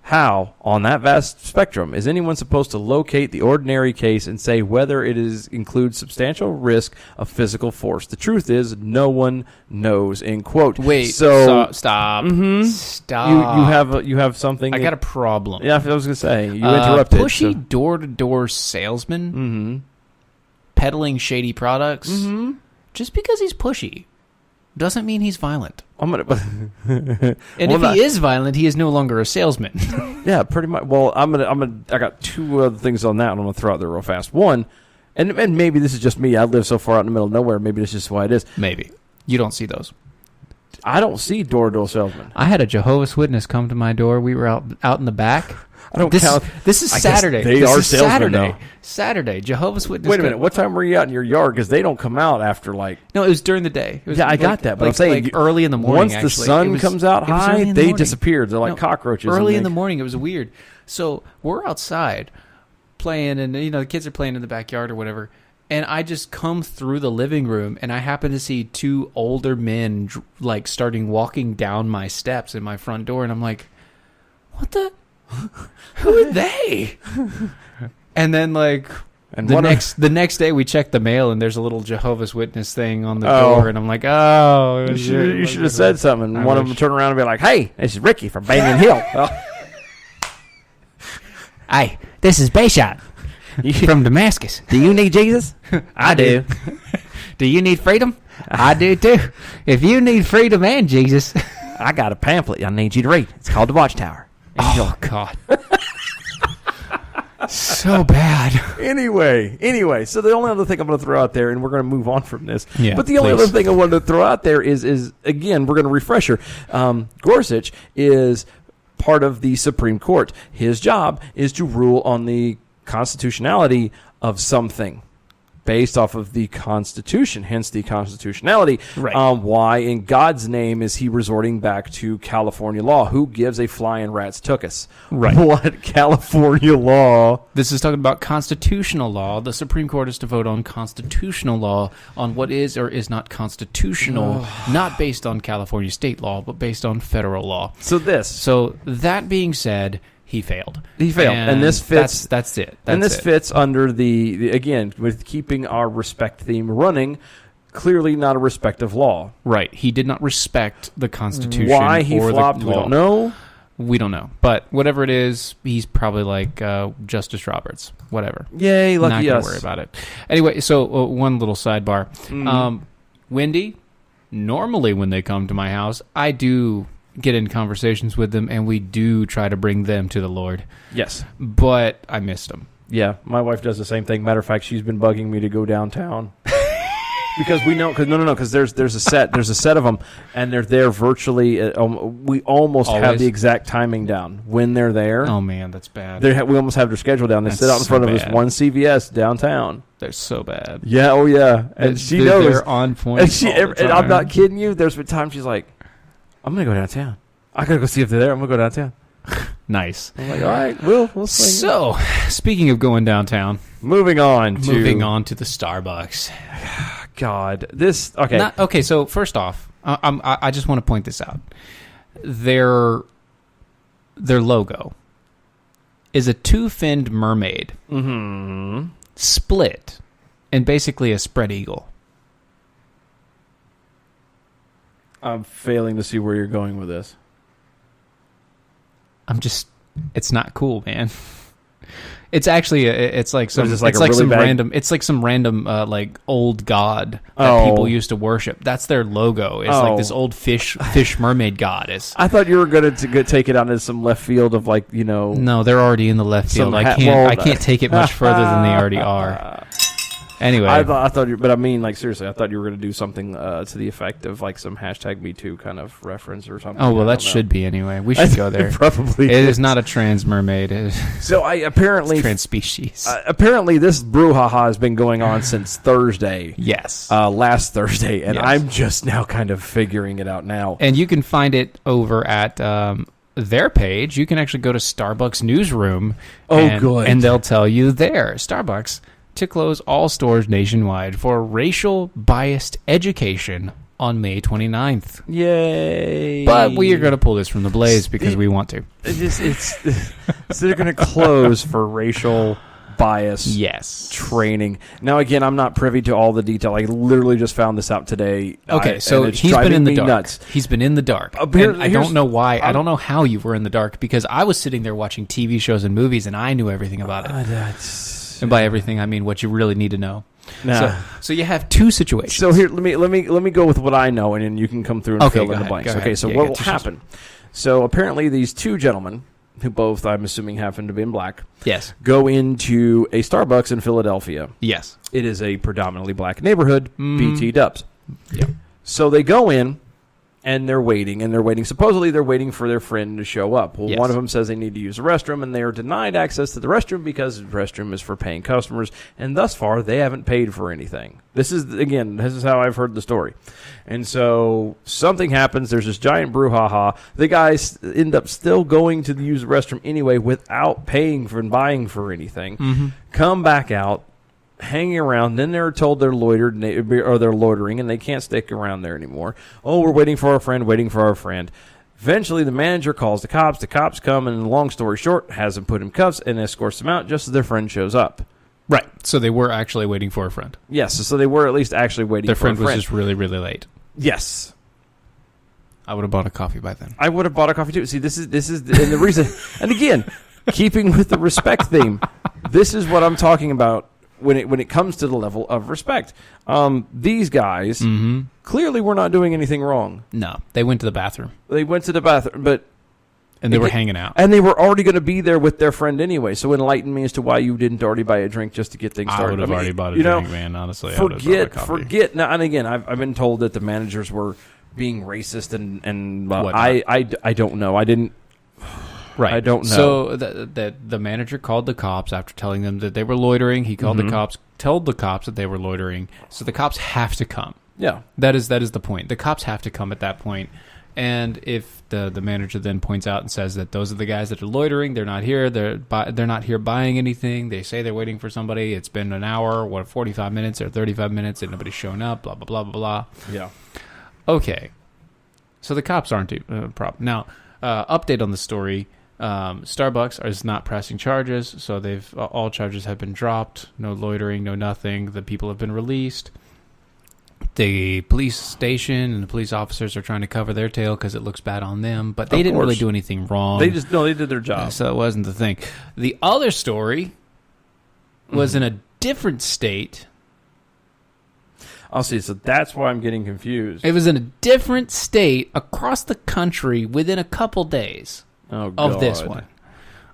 [SPEAKER 3] How, on that vast spectrum, is anyone supposed to locate the ordinary case and say whether it includes substantial risk of physical force? The truth is, no one knows. End quote.
[SPEAKER 4] Wait.
[SPEAKER 3] So
[SPEAKER 4] stop.
[SPEAKER 3] Mm-hmm.
[SPEAKER 4] Stop.
[SPEAKER 3] You have something.
[SPEAKER 4] I got a problem.
[SPEAKER 3] Yeah, I was gonna say you interrupted.
[SPEAKER 4] Pushy door-to-door salesman.
[SPEAKER 3] Mm-hmm.
[SPEAKER 4] Peddling shady products, just because he's pushy doesn't mean he's violent. And if he is violent, he is no longer a salesman.
[SPEAKER 3] Yeah, pretty much. Well, I got two other things on that, and I'm gonna throw out there real fast. One, and maybe this is just me. I live so far out in the middle of nowhere. Maybe that's just why it is.
[SPEAKER 4] Maybe you don't see those.
[SPEAKER 3] I don't see door-to-door salesmen.
[SPEAKER 4] I had a Jehovah's Witness come to my door. We were out in the back.
[SPEAKER 3] I don't count.
[SPEAKER 4] This is Saturday.
[SPEAKER 3] They are salesmen, though.
[SPEAKER 4] Saturday. Jehovah's Witness.
[SPEAKER 3] Wait a minute. What time were you out in your yard? Because they don't come out after like.
[SPEAKER 4] No, it was during the day. It was
[SPEAKER 3] I got that, but I'm saying
[SPEAKER 4] early in the morning.
[SPEAKER 3] Once the sun comes out high, they disappear. They're like cockroaches.
[SPEAKER 4] Early in the morning, it was weird. So we're outside playing, and the kids are playing in the backyard or whatever. And I just come through the living room, and I happen to see two older men like starting walking down my steps in my front door, and I'm like, "What the." Who are they? And then the next day we check the mail and there's a little Jehovah's Witness thing on the door, and I'm like, oh,
[SPEAKER 3] you should have said something. And one of them turn around and be like, "Hey, this is Ricky from Banyan Hill."
[SPEAKER 4] Hey, this is Bayshot from Damascus.
[SPEAKER 3] Do you need Jesus?
[SPEAKER 4] I do. Do you need freedom? I do too. If you need freedom and Jesus,
[SPEAKER 3] I got a pamphlet I need you to read. It's called The Watchtower.
[SPEAKER 4] Oh, God. So bad.
[SPEAKER 3] Anyway, so the only other thing I'm going to throw out there, and we're going to move on from this, but the only
[SPEAKER 4] please.
[SPEAKER 3] other thing I wanted to throw out there is again, we're going to refresh her. Gorsuch is part of the Supreme Court. His job is to rule on the constitutionality of something based off of the Constitution, hence the constitutionality.
[SPEAKER 4] Right.
[SPEAKER 3] Why, in God's name, is he resorting back to California law? Who gives a flying rat's tuchus?
[SPEAKER 4] Right.
[SPEAKER 3] What California law?
[SPEAKER 4] This is talking about constitutional law. The Supreme Court is to vote on constitutional law, on what is or is not constitutional, not based on California state law, but based on federal law.
[SPEAKER 3] So
[SPEAKER 4] that being said, he failed.
[SPEAKER 3] And this fits.
[SPEAKER 4] That's it.
[SPEAKER 3] Fits under the again, with keeping our respect theme running. Clearly not a respect of law.
[SPEAKER 4] Right. He did not respect the Constitution.
[SPEAKER 3] Why he flopped, we don't know.
[SPEAKER 4] We don't know. But whatever it is, he's probably like Justice Roberts. Whatever.
[SPEAKER 3] Yay, lucky
[SPEAKER 4] us. Not going
[SPEAKER 3] us.
[SPEAKER 4] to worry about it. Anyway, so one little sidebar. Wendy, normally when they come to my house, I do get in conversations with them, and we do try to bring them to the Lord.
[SPEAKER 3] Yes.
[SPEAKER 4] But I missed them.
[SPEAKER 3] Yeah, my wife does the same thing. Matter of fact, she's been bugging me to go downtown. Because we know, because there's a set of them, and they're there virtually. We almost have the exact timing down when they're there.
[SPEAKER 4] Oh man, that's bad.
[SPEAKER 3] We almost have their schedule down. They sit out in front of this one CVS downtown.
[SPEAKER 4] They're so bad.
[SPEAKER 3] Yeah, oh yeah, and she knows
[SPEAKER 4] they're on point.
[SPEAKER 3] And I'm not kidding you. There's been times she's like, "I'm gonna go downtown. I gotta go see if they're there. I'm gonna go downtown."
[SPEAKER 4] Nice.
[SPEAKER 3] I'm like, all right, we'll swing.
[SPEAKER 4] So, speaking of going downtown,
[SPEAKER 3] moving on to
[SPEAKER 4] the Starbucks.
[SPEAKER 3] God, this okay.
[SPEAKER 4] Okay, so first off, I just want to point this out. Their logo is a two-finned mermaid, split, and basically a spread eagle.
[SPEAKER 3] I'm failing to see where you're going with this.
[SPEAKER 4] It's not cool, man. It's actually it's like some random like old god that people used to worship. That's their logo. It's like this old fish mermaid goddess.
[SPEAKER 3] I thought you were going to take it out into some left field of like, you know.
[SPEAKER 4] No, they're already in the left field. I can't take it much further than they already are. Anyway,
[SPEAKER 3] I thought you, but I mean, like, seriously, I thought you were going to do something to the effect of like some #MeToo kind of reference or something.
[SPEAKER 4] Oh well, that should be anyway. We should go there.
[SPEAKER 3] Probably,
[SPEAKER 4] it is not a trans mermaid.
[SPEAKER 3] So apparently
[SPEAKER 4] trans species.
[SPEAKER 3] Apparently, this brouhaha has been going on since Thursday.
[SPEAKER 4] Yes,
[SPEAKER 3] last Thursday, and
[SPEAKER 4] yes.
[SPEAKER 3] I'm just now kind of figuring it out now.
[SPEAKER 4] And you can find it over at their page. You can actually go to Starbucks Newsroom.
[SPEAKER 3] Good,
[SPEAKER 4] and they'll tell you there, Starbucks to close all stores nationwide for racial biased education on May 29th.
[SPEAKER 3] Yay.
[SPEAKER 4] But we are going to pull this from the blaze because we want to.
[SPEAKER 3] So they're going to close for racial bias training. Now, again, I'm not privy to all the detail. I literally just found this out today.
[SPEAKER 4] Okay, so he's been in the dark. Nuts. He's been in the dark. I don't know why. I don't know how you were in the dark because I was sitting there watching TV shows and movies and I knew everything about it. And by everything, I mean what you really need to know.
[SPEAKER 3] Nah.
[SPEAKER 4] So you have two situations.
[SPEAKER 3] So here, let me go with what I know, and then you can come through and fill in the blanks. Okay, so what will happen? So apparently, these two gentlemen, who both I'm assuming happen to be in black,
[SPEAKER 4] yes,
[SPEAKER 3] go into a Starbucks in Philadelphia.
[SPEAKER 4] Yes,
[SPEAKER 3] it is a predominantly black neighborhood. BT Dubs.
[SPEAKER 4] Yeah.
[SPEAKER 3] So they go in. And they're waiting. Supposedly, they're waiting for their friend to show up. Well, one of them says they need to use the restroom, and they are denied access to the restroom because the restroom is for paying customers. And thus far, they haven't paid for anything. This is how I've heard the story. And so something happens. There's this giant brouhaha. The guys end up still going to use the restroom anyway without paying for and buying for anything. Come back out. Hanging around, then they're told they're loitered or they're loitering and they can't stick around there anymore. Oh, we're waiting for our friend. Eventually, the manager calls the cops. The cops come, and long story short, has them put in cuffs and escorts them out just as their friend shows up.
[SPEAKER 4] Right. So they were actually waiting for a friend.
[SPEAKER 3] Yes. So they were at least actually waiting for a friend.
[SPEAKER 4] Their friend was just really, really late.
[SPEAKER 3] Yes.
[SPEAKER 4] I would have bought a coffee by then.
[SPEAKER 3] I would have bought a coffee too. See, this is and the reason. And again, keeping with the respect theme, this is what I'm talking about. When it comes to the level of respect, these guys clearly were not doing anything wrong.
[SPEAKER 4] No, they went to the bathroom.
[SPEAKER 3] And
[SPEAKER 4] they were hanging out.
[SPEAKER 3] And they were already going to be there with their friend anyway. So enlighten me as to why you didn't already buy a drink just to get things started.
[SPEAKER 4] I would have already bought a drink, man. Honestly,
[SPEAKER 3] forget. Now, and again, I've been told that the managers were being racist and I don't know. I didn't.
[SPEAKER 4] Right.
[SPEAKER 3] I don't know.
[SPEAKER 4] So the manager called the cops after telling them that they were loitering. He called the cops, told the cops that they were loitering. So the cops have to come.
[SPEAKER 3] Yeah.
[SPEAKER 4] That is the point. The cops have to come at that point. And if the manager then points out and says that those are the guys that are loitering, they're not here. They're not here buying anything. They say they're waiting for somebody. It's been an hour, 45 minutes or 35 minutes, and nobody's shown up. Blah blah blah blah blah.
[SPEAKER 3] Yeah.
[SPEAKER 4] Okay. So the cops aren't a problem. Now, update on the story. Starbucks is not pressing charges, so all charges have been dropped. No loitering, no nothing. The people have been released. The police station and the police officers are trying to cover their tail because it looks bad on them, but they didn't really do anything wrong.
[SPEAKER 3] They did their job.
[SPEAKER 4] So it wasn't the thing. The other story was in a different state.
[SPEAKER 3] I'll see. So that's why I'm getting confused.
[SPEAKER 4] It was in a different state across the country within a couple days. Of this one.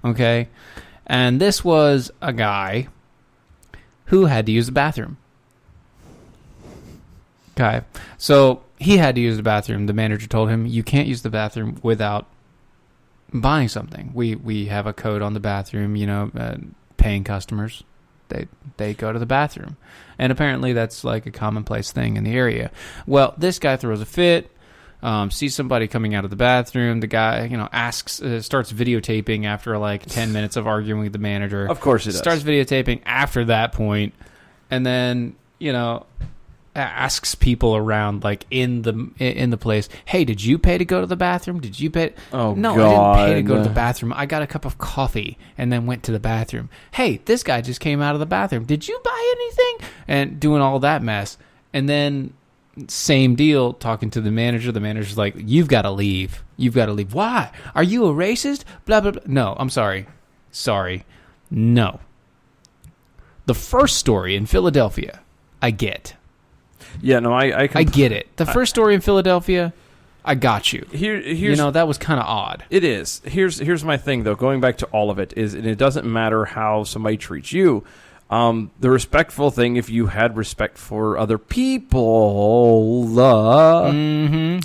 [SPEAKER 4] Okay? And this was a guy who had to use the bathroom. Okay. So he had to use the bathroom. The manager told him, you can't use the bathroom without buying something. We have a code on the bathroom, paying customers. They go to the bathroom. And apparently that's like a commonplace thing in the area. Well, this guy throws a fit. sees somebody coming out of the bathroom. The guy, starts videotaping after like 10 minutes of arguing with the manager.
[SPEAKER 3] Of course he does.
[SPEAKER 4] Starts videotaping after that point, and then, asks people around like in the place, hey, did you pay to go to the bathroom? Did you pay?
[SPEAKER 3] Oh,
[SPEAKER 4] no,
[SPEAKER 3] God.
[SPEAKER 4] I didn't pay to go to the bathroom. I got a cup of coffee and then went to the bathroom. Hey, this guy just came out of the bathroom. Did you buy anything? And doing all that mess. And then same deal, talking to the manager. The manager's like, you've got to leave. You've got to leave. Why? Are you a racist? Blah, blah, blah. No, I'm sorry. No. The first story in Philadelphia, I get.
[SPEAKER 3] Yeah, no, I
[SPEAKER 4] get it. The first story in Philadelphia, I got you.
[SPEAKER 3] Here's
[SPEAKER 4] that was kind of odd.
[SPEAKER 3] It is. Here's my thing, though. Going back to all of it, and it doesn't matter how somebody treats you. The respectful thing, if you had respect for other people,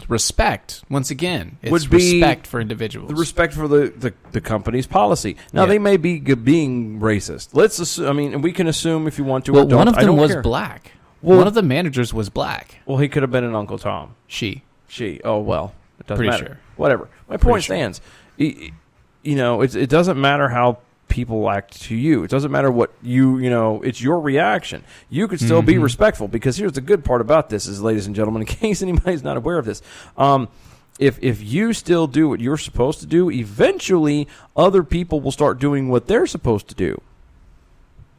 [SPEAKER 4] respect. Once again, it's
[SPEAKER 3] would be
[SPEAKER 4] respect for individuals.
[SPEAKER 3] The respect for the company's policy. Now they may be being racist. Let's assume. And we can assume if you want to.
[SPEAKER 4] Well,
[SPEAKER 3] or don't.
[SPEAKER 4] one of them was
[SPEAKER 3] care.
[SPEAKER 4] black.
[SPEAKER 3] Well,
[SPEAKER 4] one of the managers was black.
[SPEAKER 3] Well, he could have been an Uncle Tom.
[SPEAKER 4] She.
[SPEAKER 3] Oh well, it doesn't
[SPEAKER 4] Pretty
[SPEAKER 3] matter.
[SPEAKER 4] sure.
[SPEAKER 3] Whatever. My point stands. It doesn't matter how people act to you. It doesn't matter what it's your reaction. You could still be respectful, because here's the good part about this is, ladies and gentlemen, in case anybody's not aware of this, if you still do what you're supposed to do, eventually other people will start doing what they're supposed to do.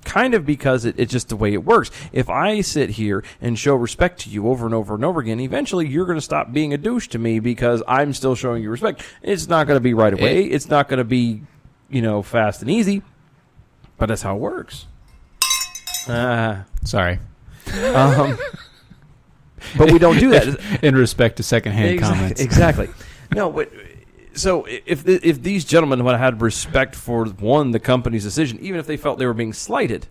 [SPEAKER 3] Kind of because it's just the way it works. If I sit here and show respect to you over and over and over again, eventually you're going to stop being a douche to me because I'm still showing you respect. It's not going to be right away. It's not going to be, fast and easy. But that's how it works.
[SPEAKER 4] Sorry.
[SPEAKER 3] But we don't do that.
[SPEAKER 4] In respect to secondhand comments.
[SPEAKER 3] Exactly. No, but... So if these gentlemen would have had respect for, the company's decision, even if they felt they were being slighted,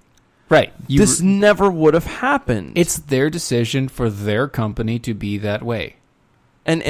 [SPEAKER 4] right?
[SPEAKER 3] This never would have happened.
[SPEAKER 4] It's their decision for their company to be that way,
[SPEAKER 3] and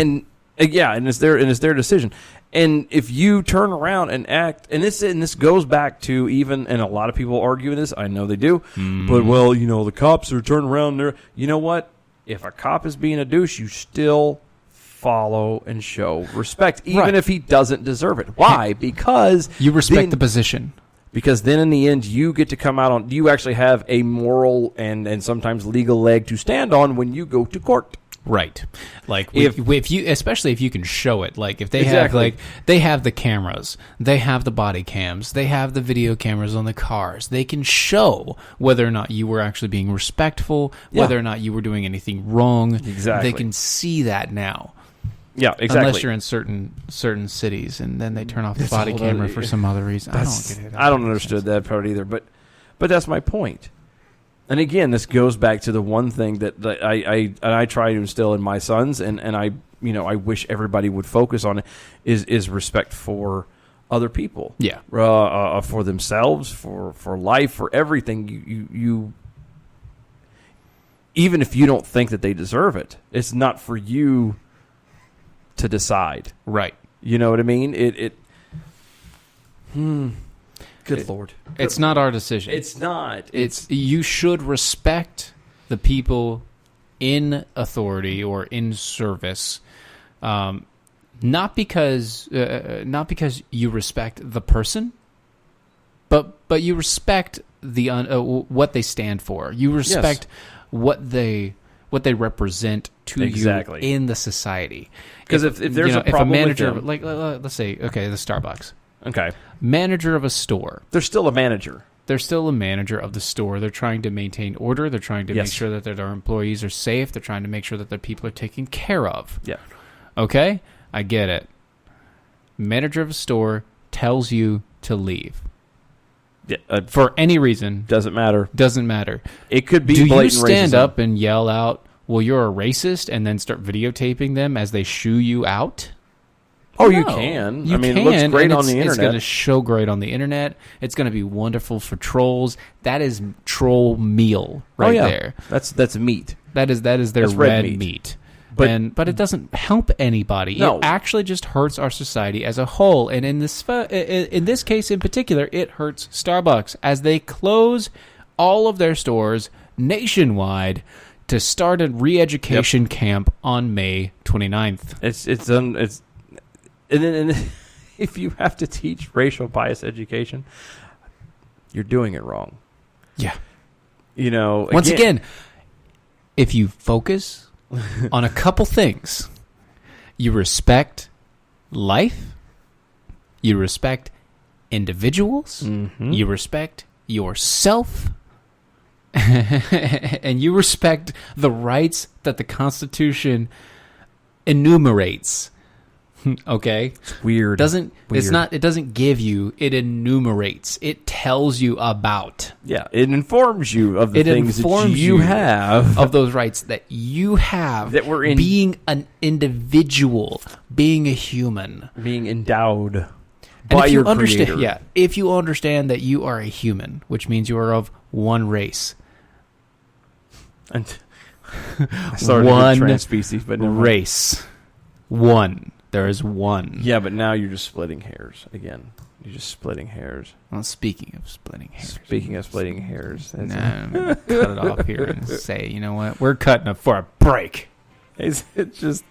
[SPEAKER 3] it's their decision. And if you turn around and act, and this goes back to even, and a lot of people argue this, I know they do, but the cops are turning around there. You know what? If a cop is being a douche, you still follow and show respect, even if he doesn't deserve it. Why? Because
[SPEAKER 4] you respect the position.
[SPEAKER 3] Because then in the end, you get to come out on, you actually have a moral and sometimes legal leg to stand on when you go to court.
[SPEAKER 4] Right. Like if you, especially if you can show it, like if they have they have the cameras, they have the body cams, they have the video cameras on the cars. They can show whether or not you were actually being respectful, whether or not you were doing anything wrong.
[SPEAKER 3] Exactly.
[SPEAKER 4] They can see that now.
[SPEAKER 3] Yeah, exactly.
[SPEAKER 4] Unless you're in certain cities, and then they turn off the body camera for some other reason. I don't get it.
[SPEAKER 3] I don't understand that part either, but that's my point. And again, this goes back to the one thing that I try to instill in my sons, and I wish everybody would focus on it, is respect for other people.
[SPEAKER 4] Yeah.
[SPEAKER 3] For themselves, for life, for everything. You even if you don't think that they deserve it, it's not for you to decide.
[SPEAKER 4] Right.
[SPEAKER 3] You know what I mean? Good Lord.
[SPEAKER 4] It's not our decision.
[SPEAKER 3] It's not.
[SPEAKER 4] It's you should respect the people in authority or in service, not because you respect the person, but you respect the what they stand for. You respect what they represent to you in the society.
[SPEAKER 3] Because if there's a problem,
[SPEAKER 4] if a manager,
[SPEAKER 3] with them,
[SPEAKER 4] let's say, the Starbucks.
[SPEAKER 3] Okay.
[SPEAKER 4] Manager of a store.
[SPEAKER 3] They're still a manager.
[SPEAKER 4] They're still a manager of the store. They're trying to maintain order. They're trying to make sure that their employees are safe. They're trying to make sure that their people are taken care of.
[SPEAKER 3] Yeah.
[SPEAKER 4] Okay? I get it. Manager of a store tells you to leave.
[SPEAKER 3] Yeah,
[SPEAKER 4] for any reason.
[SPEAKER 3] Doesn't matter.
[SPEAKER 4] Doesn't matter.
[SPEAKER 3] It could be
[SPEAKER 4] Do you
[SPEAKER 3] blatant
[SPEAKER 4] stand
[SPEAKER 3] racism.
[SPEAKER 4] up and yell out, well, you're a racist, and then start videotaping them as they shoo you out?
[SPEAKER 3] Oh,
[SPEAKER 4] No.
[SPEAKER 3] you can.
[SPEAKER 4] You
[SPEAKER 3] it
[SPEAKER 4] can,
[SPEAKER 3] looks great
[SPEAKER 4] and
[SPEAKER 3] on the internet.
[SPEAKER 4] It's going to show great on the internet. It's going to be wonderful for trolls. That is troll meal right there.
[SPEAKER 3] That's meat.
[SPEAKER 4] That is their
[SPEAKER 3] That's
[SPEAKER 4] red meat. But it doesn't help anybody.
[SPEAKER 3] No.
[SPEAKER 4] It actually just hurts our society as a whole. And in this case in particular, it hurts Starbucks as they close all of their stores nationwide to start a re-education camp on May 29th.
[SPEAKER 3] And if you have to teach racial bias education, you're doing it wrong.
[SPEAKER 4] Yeah.
[SPEAKER 3] Once
[SPEAKER 4] again, if you focus on a couple things, you respect life, you respect individuals, you respect yourself, and you respect the rights that the Constitution enumerates. Okay?
[SPEAKER 3] It's weird.
[SPEAKER 4] It doesn't give you, it enumerates. It tells you about.
[SPEAKER 3] Yeah, it informs you of the things that you have.
[SPEAKER 4] Of those rights that you have.
[SPEAKER 3] That we're in.
[SPEAKER 4] Being an individual. Being a human.
[SPEAKER 3] Being endowed
[SPEAKER 4] And
[SPEAKER 3] by
[SPEAKER 4] if you
[SPEAKER 3] your
[SPEAKER 4] understand,
[SPEAKER 3] creator.
[SPEAKER 4] yeah, if you understand that you are a human, which means you are of one race.
[SPEAKER 3] And I started with trans-species, but never mind.
[SPEAKER 4] Race. One. There is one.
[SPEAKER 3] Yeah, but now you're just splitting hairs again. You're just splitting hairs.
[SPEAKER 4] Well, speaking of splitting hairs.
[SPEAKER 3] Speaking of splitting hairs.
[SPEAKER 4] I'm going to cut it off here and say, you know what? We're cutting it for a break.
[SPEAKER 3] It's just...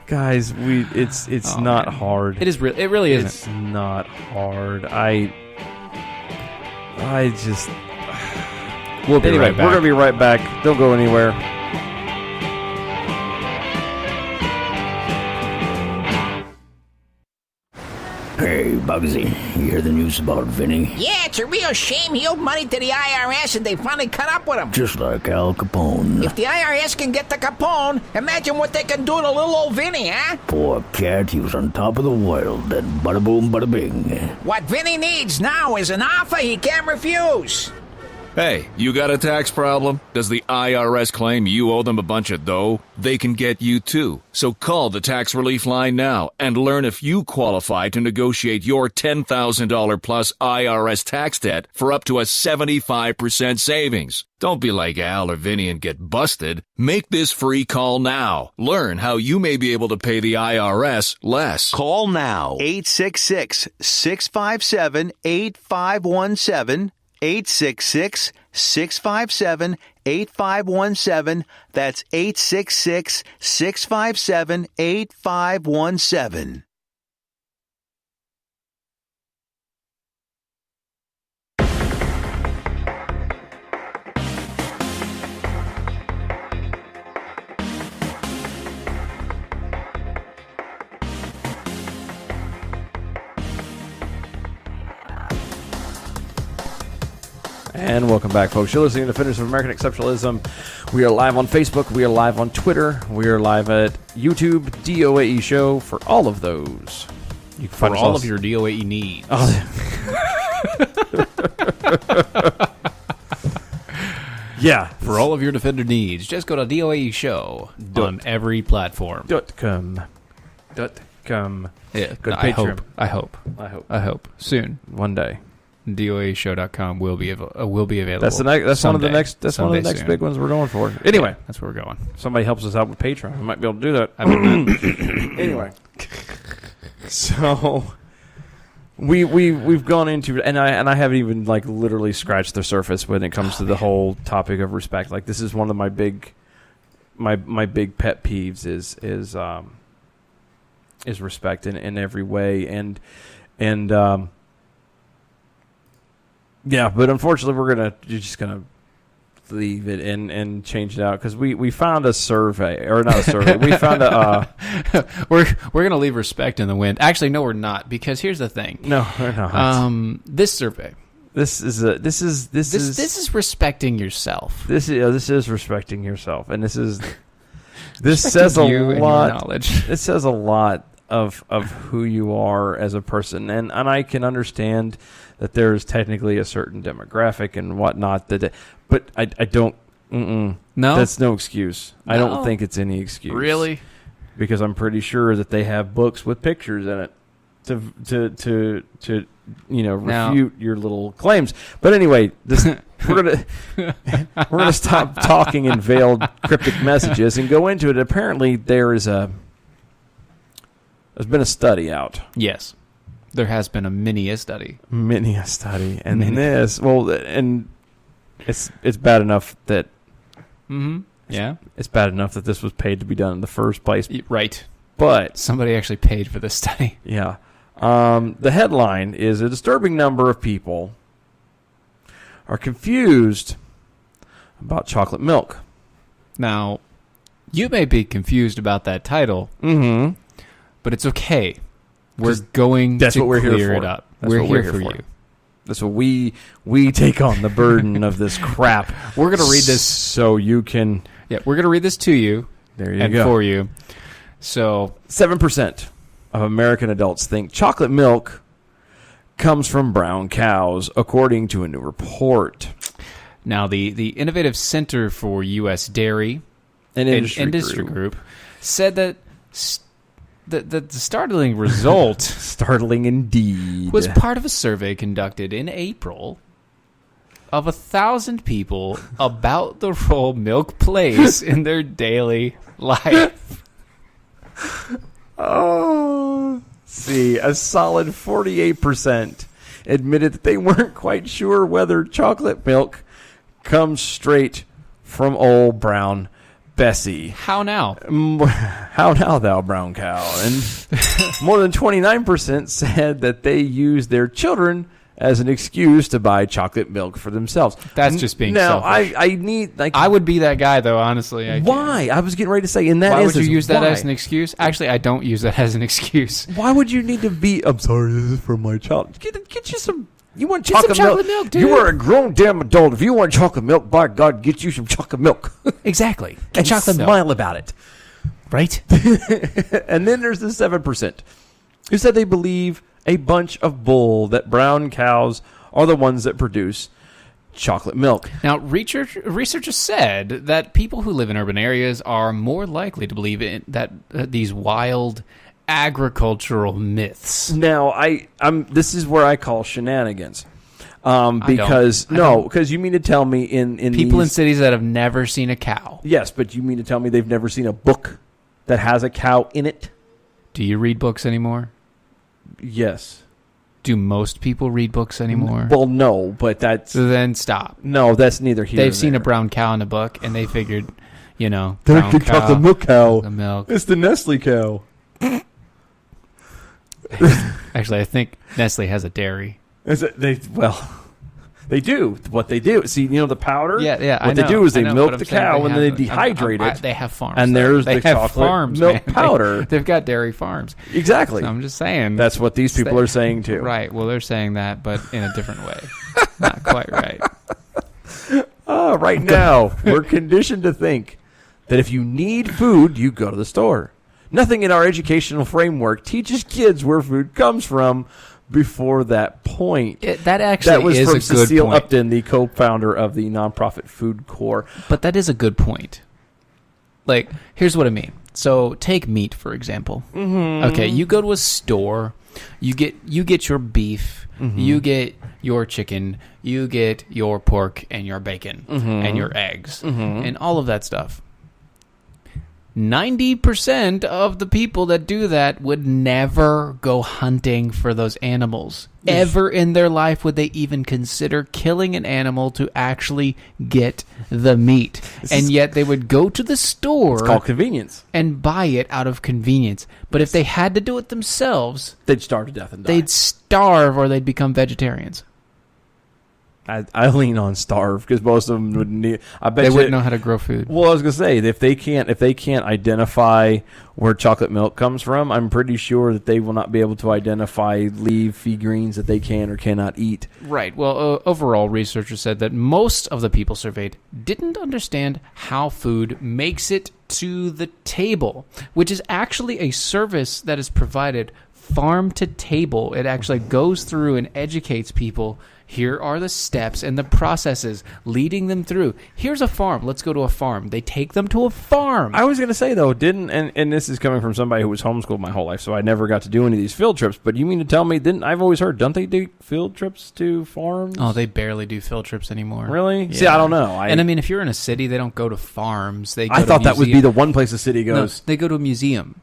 [SPEAKER 3] Guys, it's not hard.
[SPEAKER 4] It is real. It really isn't.
[SPEAKER 3] It's not hard. I just...
[SPEAKER 4] We'll be right back.
[SPEAKER 3] We're going to be right back. Don't go anywhere.
[SPEAKER 7] Hey, Bugsy, you hear the news about Vinny?
[SPEAKER 8] Yeah, it's a real shame he owed money to the IRS and they finally caught up with him.
[SPEAKER 7] Just like Al Capone.
[SPEAKER 8] If the IRS can get to Capone, imagine what they can do to little old Vinny, huh?
[SPEAKER 7] Poor cat, he was on top of the world, and bada boom, bada bing.
[SPEAKER 8] What Vinny needs now is an offer he can't refuse.
[SPEAKER 9] Hey, you got a tax problem? Does the IRS claim you owe them a bunch of dough? They can get you too. So call the tax relief line now and learn if you qualify to negotiate your $10,000 plus IRS tax debt for up to a 75% savings. Don't be like Al or Vinny and get busted. Make this free call now. Learn how you may be able to pay the IRS less.
[SPEAKER 10] Call now. 866-657-8517. 866-657-8517. That's 866-657-8517.
[SPEAKER 3] And welcome back, folks. You're listening to Defenders of American Exceptionalism. We are live on Facebook. We are live on Twitter. We are live at YouTube, DOAE Show, for all of those. You can find
[SPEAKER 4] For all of your DOAE needs.
[SPEAKER 3] Yeah.
[SPEAKER 4] For all of your Defender needs, just go to DOAE Show on every platform.
[SPEAKER 3] .com.
[SPEAKER 4] Yeah,
[SPEAKER 3] Go to
[SPEAKER 4] I
[SPEAKER 3] Patreon.
[SPEAKER 4] hope. Soon.
[SPEAKER 3] One day.
[SPEAKER 4] DOAShow.com will be available.
[SPEAKER 3] That's the next. That's
[SPEAKER 4] someday.
[SPEAKER 3] one of the next. That's one of the next
[SPEAKER 4] Soon.
[SPEAKER 3] big ones we're going for. Anyway,
[SPEAKER 4] Yeah, that's where we're going.
[SPEAKER 3] if somebody helps us out with Patreon, we might be able to do that.
[SPEAKER 4] I mean,
[SPEAKER 3] Anyway, so we've gone into, and I haven't even like literally scratched the surface when it comes to the whole topic of respect. Like, this is one of my big big pet peeves is respect in every way, and yeah, but unfortunately we're just gonna leave it and change it out because we found a survey, or not a survey. We found a
[SPEAKER 4] we're gonna leave respect in the wind. Actually, no, we're not, because here's the thing.
[SPEAKER 3] no, we're not.
[SPEAKER 4] This survey.
[SPEAKER 3] This is
[SPEAKER 4] respecting yourself.
[SPEAKER 3] This is respecting yourself, and this says a
[SPEAKER 4] you and your
[SPEAKER 3] lot.
[SPEAKER 4] knowledge.
[SPEAKER 3] It says a lot of who you are as a person, and I can understand that there is technically a certain demographic and whatnot but I don't.
[SPEAKER 4] No,
[SPEAKER 3] That's no excuse. I don't
[SPEAKER 4] No.
[SPEAKER 3] think it's any excuse.
[SPEAKER 4] really.
[SPEAKER 3] Because I'm pretty sure that they have books with pictures in it to refute your little claims. But anyway, we're gonna stop talking in veiled cryptic messages and go into it. Apparently, there's been a study out.
[SPEAKER 4] Yes, there has been a study.
[SPEAKER 3] And it's bad enough that
[SPEAKER 4] Yeah.
[SPEAKER 3] It's bad enough that this was paid to be done in the first place.
[SPEAKER 4] Right.
[SPEAKER 3] But
[SPEAKER 4] somebody actually paid for this study.
[SPEAKER 3] Yeah. The headline is a disturbing number of people are confused about chocolate milk.
[SPEAKER 4] Now, you may be confused about that title, but it's okay. We're going
[SPEAKER 3] that's
[SPEAKER 4] to
[SPEAKER 3] what we're
[SPEAKER 4] clear
[SPEAKER 3] here for.
[SPEAKER 4] it up.
[SPEAKER 3] That's
[SPEAKER 4] We're
[SPEAKER 3] what
[SPEAKER 4] here
[SPEAKER 3] we're
[SPEAKER 4] for
[SPEAKER 3] here for.
[SPEAKER 4] you.
[SPEAKER 3] That's what we take on the burden of this crap.
[SPEAKER 4] We're going to read this
[SPEAKER 3] so you can.
[SPEAKER 4] Yeah, we're going to read this to you.
[SPEAKER 3] There you
[SPEAKER 4] and
[SPEAKER 3] go.
[SPEAKER 4] for you. So
[SPEAKER 3] 7% of American adults think chocolate milk comes from brown cows, according to a new report.
[SPEAKER 4] Now, the Innovative Center for U.S. Dairy
[SPEAKER 3] and
[SPEAKER 4] Industry Group said that the startling result
[SPEAKER 3] startling indeed
[SPEAKER 4] was part of a survey conducted in April of 1,000 people about the role milk plays in their daily life.
[SPEAKER 3] See, a solid 48% admitted that they weren't quite sure whether chocolate milk comes straight from old brown Bessie.
[SPEAKER 4] How now?
[SPEAKER 3] How now, thou brown cow? And more than 29% said that they use their children as an excuse to buy chocolate milk for themselves.
[SPEAKER 4] That's just being
[SPEAKER 3] now,
[SPEAKER 4] selfish.
[SPEAKER 3] I need like
[SPEAKER 4] I would be that guy though, honestly.
[SPEAKER 3] Why? I was getting ready to say in that
[SPEAKER 4] why
[SPEAKER 3] instance,
[SPEAKER 4] would you use that
[SPEAKER 3] why?
[SPEAKER 4] as an excuse? Actually, I don't use that as an excuse.
[SPEAKER 3] Why would you need to be? I'm sorry, this is for my child. Get you some. You want
[SPEAKER 4] Get some
[SPEAKER 3] chocolate
[SPEAKER 4] milk, dude.
[SPEAKER 3] You are a grown damn adult. If you want chocolate milk, by God, get you some chocolate milk.
[SPEAKER 4] Exactly. Get
[SPEAKER 3] And
[SPEAKER 4] chocolate milk.
[SPEAKER 3] smile about it.
[SPEAKER 4] Right?
[SPEAKER 3] And then there's the 7% who said they believe a bunch of bull that brown cows are the ones that produce chocolate milk.
[SPEAKER 4] Now, researchers said that people who live in urban areas are more likely to believe in that these wild agricultural myths.
[SPEAKER 3] Now, I'm. This is where I call shenanigans. Because you mean to tell me in
[SPEAKER 4] people in
[SPEAKER 3] these,
[SPEAKER 4] cities that have never seen a cow.
[SPEAKER 3] Yes, but you mean to tell me they've never seen a book that has a cow in it?
[SPEAKER 4] Do you read books anymore?
[SPEAKER 3] Yes.
[SPEAKER 4] Do most people read books anymore?
[SPEAKER 3] Well, no, but that's...
[SPEAKER 4] So then stop.
[SPEAKER 3] No, that's neither here nor
[SPEAKER 4] They've seen
[SPEAKER 3] there.
[SPEAKER 4] a brown cow in a book, and they figured, brown
[SPEAKER 3] chocolate milk cow.
[SPEAKER 4] The milk.
[SPEAKER 3] It's the Nestle cow.
[SPEAKER 4] Actually, I think Nestle has a dairy.
[SPEAKER 3] Is it, they do what they do. See, the powder.
[SPEAKER 4] Yeah.
[SPEAKER 3] What they do is they milk the cow and then they dehydrate it.
[SPEAKER 4] They have farms,
[SPEAKER 3] and there's
[SPEAKER 4] they
[SPEAKER 3] the
[SPEAKER 4] have
[SPEAKER 3] chocolate
[SPEAKER 4] farms,
[SPEAKER 3] milk
[SPEAKER 4] man.
[SPEAKER 3] powder.
[SPEAKER 4] They've got dairy farms.
[SPEAKER 3] Exactly.
[SPEAKER 4] So I'm just saying.
[SPEAKER 3] That's what these people are saying too.
[SPEAKER 4] Right. Well, they're saying that, but in a different way. Not quite right.
[SPEAKER 3] Right now, we're conditioned to think that if you need food, you go to the store. Nothing in our educational framework teaches kids where food comes from before that point.
[SPEAKER 4] That
[SPEAKER 3] was
[SPEAKER 4] is
[SPEAKER 3] from
[SPEAKER 4] a good
[SPEAKER 3] Cecile
[SPEAKER 4] point.
[SPEAKER 3] Upton, the co-founder of the nonprofit Food Corps.
[SPEAKER 4] But that is a good point. Like, here's what I mean. So take meat, for example. Mm-hmm. Okay, you go to a store, you get your beef, you get your chicken, you get your pork and your bacon and your eggs and all of that stuff. 90% of the people that do that would never go hunting for those animals. Ever in their life would they even consider killing an animal to actually get the meat. And yet they would go to the store.
[SPEAKER 3] It's called convenience.
[SPEAKER 4] And buy it out of convenience. But if they had to do it themselves,
[SPEAKER 3] they'd starve to death and die.
[SPEAKER 4] They'd starve or they'd become vegetarians.
[SPEAKER 3] I lean on starve because most of them would need. I bet
[SPEAKER 4] they wouldn't know how to grow food.
[SPEAKER 3] Well, I was gonna say if they can't identify where chocolate milk comes from, I'm pretty sure that they will not be able to identify leafy greens that they can or cannot eat.
[SPEAKER 4] Right. Well, overall, researchers said that most of the people surveyed didn't understand how food makes it to the table, which is actually a service that is provided farm to table. It actually goes through and educates people. Here are the steps and the processes leading them through. Here's a farm. Let's go to a farm. They take them to a farm.
[SPEAKER 3] I was going to say, though, and this is coming from somebody who was homeschooled my whole life, so I never got to do any of these field trips, but you mean to tell me, I've always heard, don't they do field trips to farms?
[SPEAKER 4] Oh, they barely do field trips anymore.
[SPEAKER 3] Really?
[SPEAKER 4] Yeah.
[SPEAKER 3] See, I don't know.
[SPEAKER 4] And I mean, if you're in a city, they don't go to farms. They go
[SPEAKER 3] I
[SPEAKER 4] to
[SPEAKER 3] thought that would be
[SPEAKER 4] museum.
[SPEAKER 3] the one place the city goes.
[SPEAKER 4] No, they go to a museum.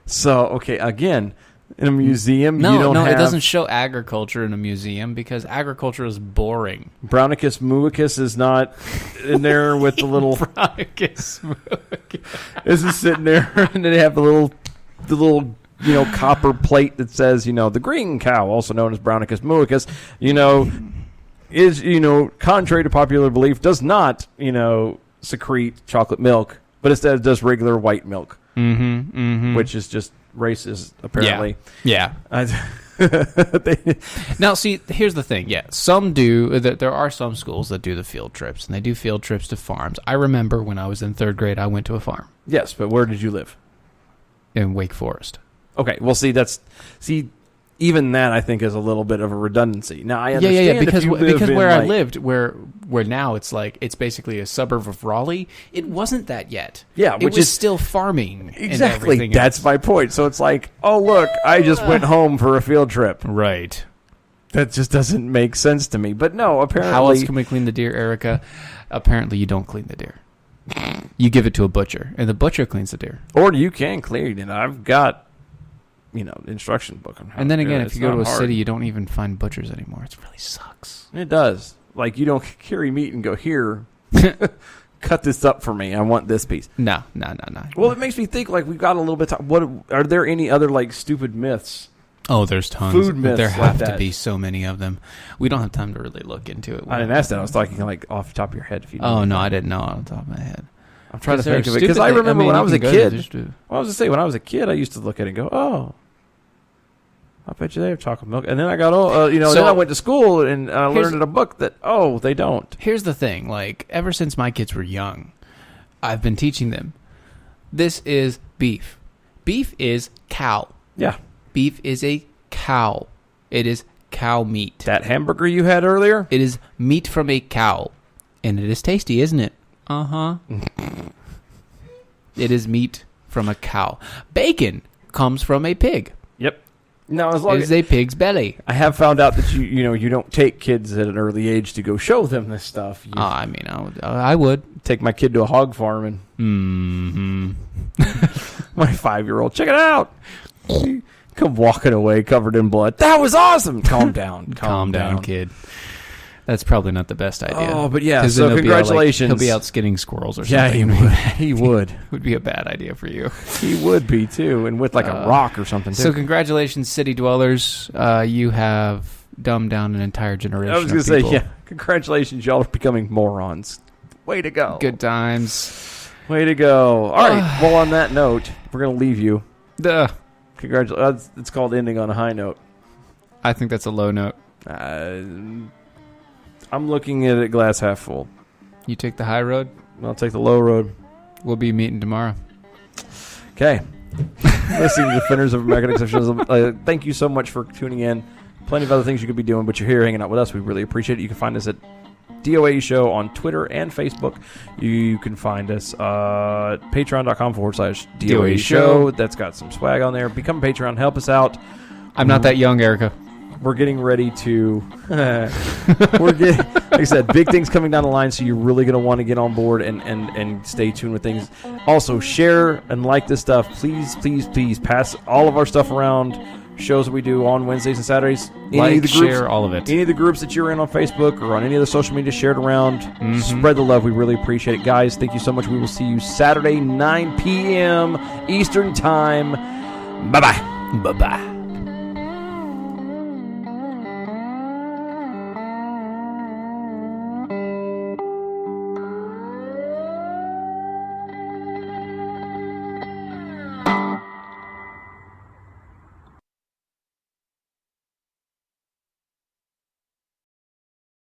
[SPEAKER 3] So, okay, again, in a museum.
[SPEAKER 4] No, it doesn't show agriculture in a museum because agriculture is boring.
[SPEAKER 3] Brownicus muicus is not in there with the little
[SPEAKER 4] Brownicus muicus.
[SPEAKER 3] This is sitting there, and they have the little copper plate that says the green cow, also known as Brownicus muicus, is contrary to popular belief, does not secrete chocolate milk, but instead does regular white milk, which is just racist, apparently.
[SPEAKER 4] Yeah. Now, see, here's the thing. Yeah, some do. There are some schools that do the field trips, and they do field trips to farms. I remember when I was in 3rd grade, I went to a farm.
[SPEAKER 3] Yes, but where did you live?
[SPEAKER 4] In Wake Forest.
[SPEAKER 3] Okay, well, even that I think is a little bit of a redundancy. Now I understand
[SPEAKER 4] because where I lived, where now it's basically a suburb of Raleigh. It wasn't that yet.
[SPEAKER 3] Yeah,
[SPEAKER 4] it was still farming.
[SPEAKER 3] Exactly, that's my point. So it's like, oh look, I just went home for a field trip.
[SPEAKER 4] Right.
[SPEAKER 3] That just doesn't make sense to me. But no, apparently,
[SPEAKER 4] how else can we clean the deer, Erica? Apparently, you don't clean the deer. You give it to a butcher, and the butcher cleans the deer.
[SPEAKER 3] Or you can clean it. I've got instruction book on how.
[SPEAKER 4] And then
[SPEAKER 3] to do
[SPEAKER 4] again,
[SPEAKER 3] it.
[SPEAKER 4] if you go to a city, you don't even find butchers anymore. It really sucks.
[SPEAKER 3] It does. Like, you don't carry meat and go, here, cut this up for me. I want this piece.
[SPEAKER 4] No.
[SPEAKER 3] Well, it makes me think, like, we've got a little bit of time. Are there any other, like, stupid myths?
[SPEAKER 4] Oh, there's tons.
[SPEAKER 3] Food myths.
[SPEAKER 4] There have
[SPEAKER 3] like
[SPEAKER 4] to be so many of them. We don't have time to really look into it.
[SPEAKER 3] I didn't ask that. I was talking, like, off the top of your head. If you
[SPEAKER 4] Oh, no, I didn't know off the top of my head.
[SPEAKER 3] I'm trying to think of it. Because I remember when I was a kid. When I was a kid, I used to look at it and go, oh, I bet you they have chocolate milk. And then I got, then I went to school and I learned in a book that, they don't.
[SPEAKER 4] Here's the thing. Like, ever since my kids were young, I've been teaching them. This is beef. Beef is cow.
[SPEAKER 3] Yeah.
[SPEAKER 4] Beef is a cow. It is cow meat.
[SPEAKER 3] That hamburger you had earlier?
[SPEAKER 4] It is meat from a cow. And it is tasty, isn't it? Uh-huh. It is meat from a cow. Bacon comes from a pig.
[SPEAKER 3] Yep. Now, as long
[SPEAKER 4] as a pig's belly.
[SPEAKER 3] I have found out that you don't take kids at an early age to go show them this stuff.
[SPEAKER 4] I would
[SPEAKER 3] take my kid to a hog farm and my 5-year-old, check it out. Come walking away covered in blood. That was awesome. Calm down.
[SPEAKER 4] Calm down, kid. That's probably not the best idea.
[SPEAKER 3] Oh, but yeah, so congratulations.
[SPEAKER 4] He'll be out skinning squirrels or
[SPEAKER 3] Yeah,
[SPEAKER 4] something.
[SPEAKER 3] he would.
[SPEAKER 4] Would be a bad idea for you.
[SPEAKER 3] He would be, too, and with like a rock or something, too.
[SPEAKER 4] So congratulations, city dwellers. You have dumbed down an entire generation of people.
[SPEAKER 3] I was going to say, yeah, congratulations. Y'all are becoming morons. Way to go.
[SPEAKER 4] Good times.
[SPEAKER 3] Way to go. All right, well, on that note, we're going to leave you. Congratulations. It's called ending on a high note.
[SPEAKER 4] I think that's a low note.
[SPEAKER 3] I'm looking at it glass half full.
[SPEAKER 4] You take the high road?
[SPEAKER 3] I'll take the low road.
[SPEAKER 4] We'll be meeting tomorrow.
[SPEAKER 3] Okay. Listening to Defenders of American Exceptionalism. Thank you so much for tuning in. Plenty of other things you could be doing, but you're here hanging out with us. We really appreciate it. You can find us at DOA Show on Twitter and Facebook. You can find us at patreon.com/DOA Show. That's got some swag on there. Become a Patreon. Help us out.
[SPEAKER 4] I'm not that young, Erica.
[SPEAKER 3] We're getting ready to like I said, big things coming down the line, so you're really going to want to get on board and stay tuned with things. Also, share and like this stuff. Please pass all of our stuff around. Shows that we do on Wednesdays and Saturdays.
[SPEAKER 4] Share all of it.
[SPEAKER 3] Any of the groups that you're in on Facebook or on any other social media, share it around. Spread the love. We really appreciate it. Guys, thank you so much. We will see you Saturday, 9 p.m. Eastern Time. Bye-bye.
[SPEAKER 4] Bye-bye.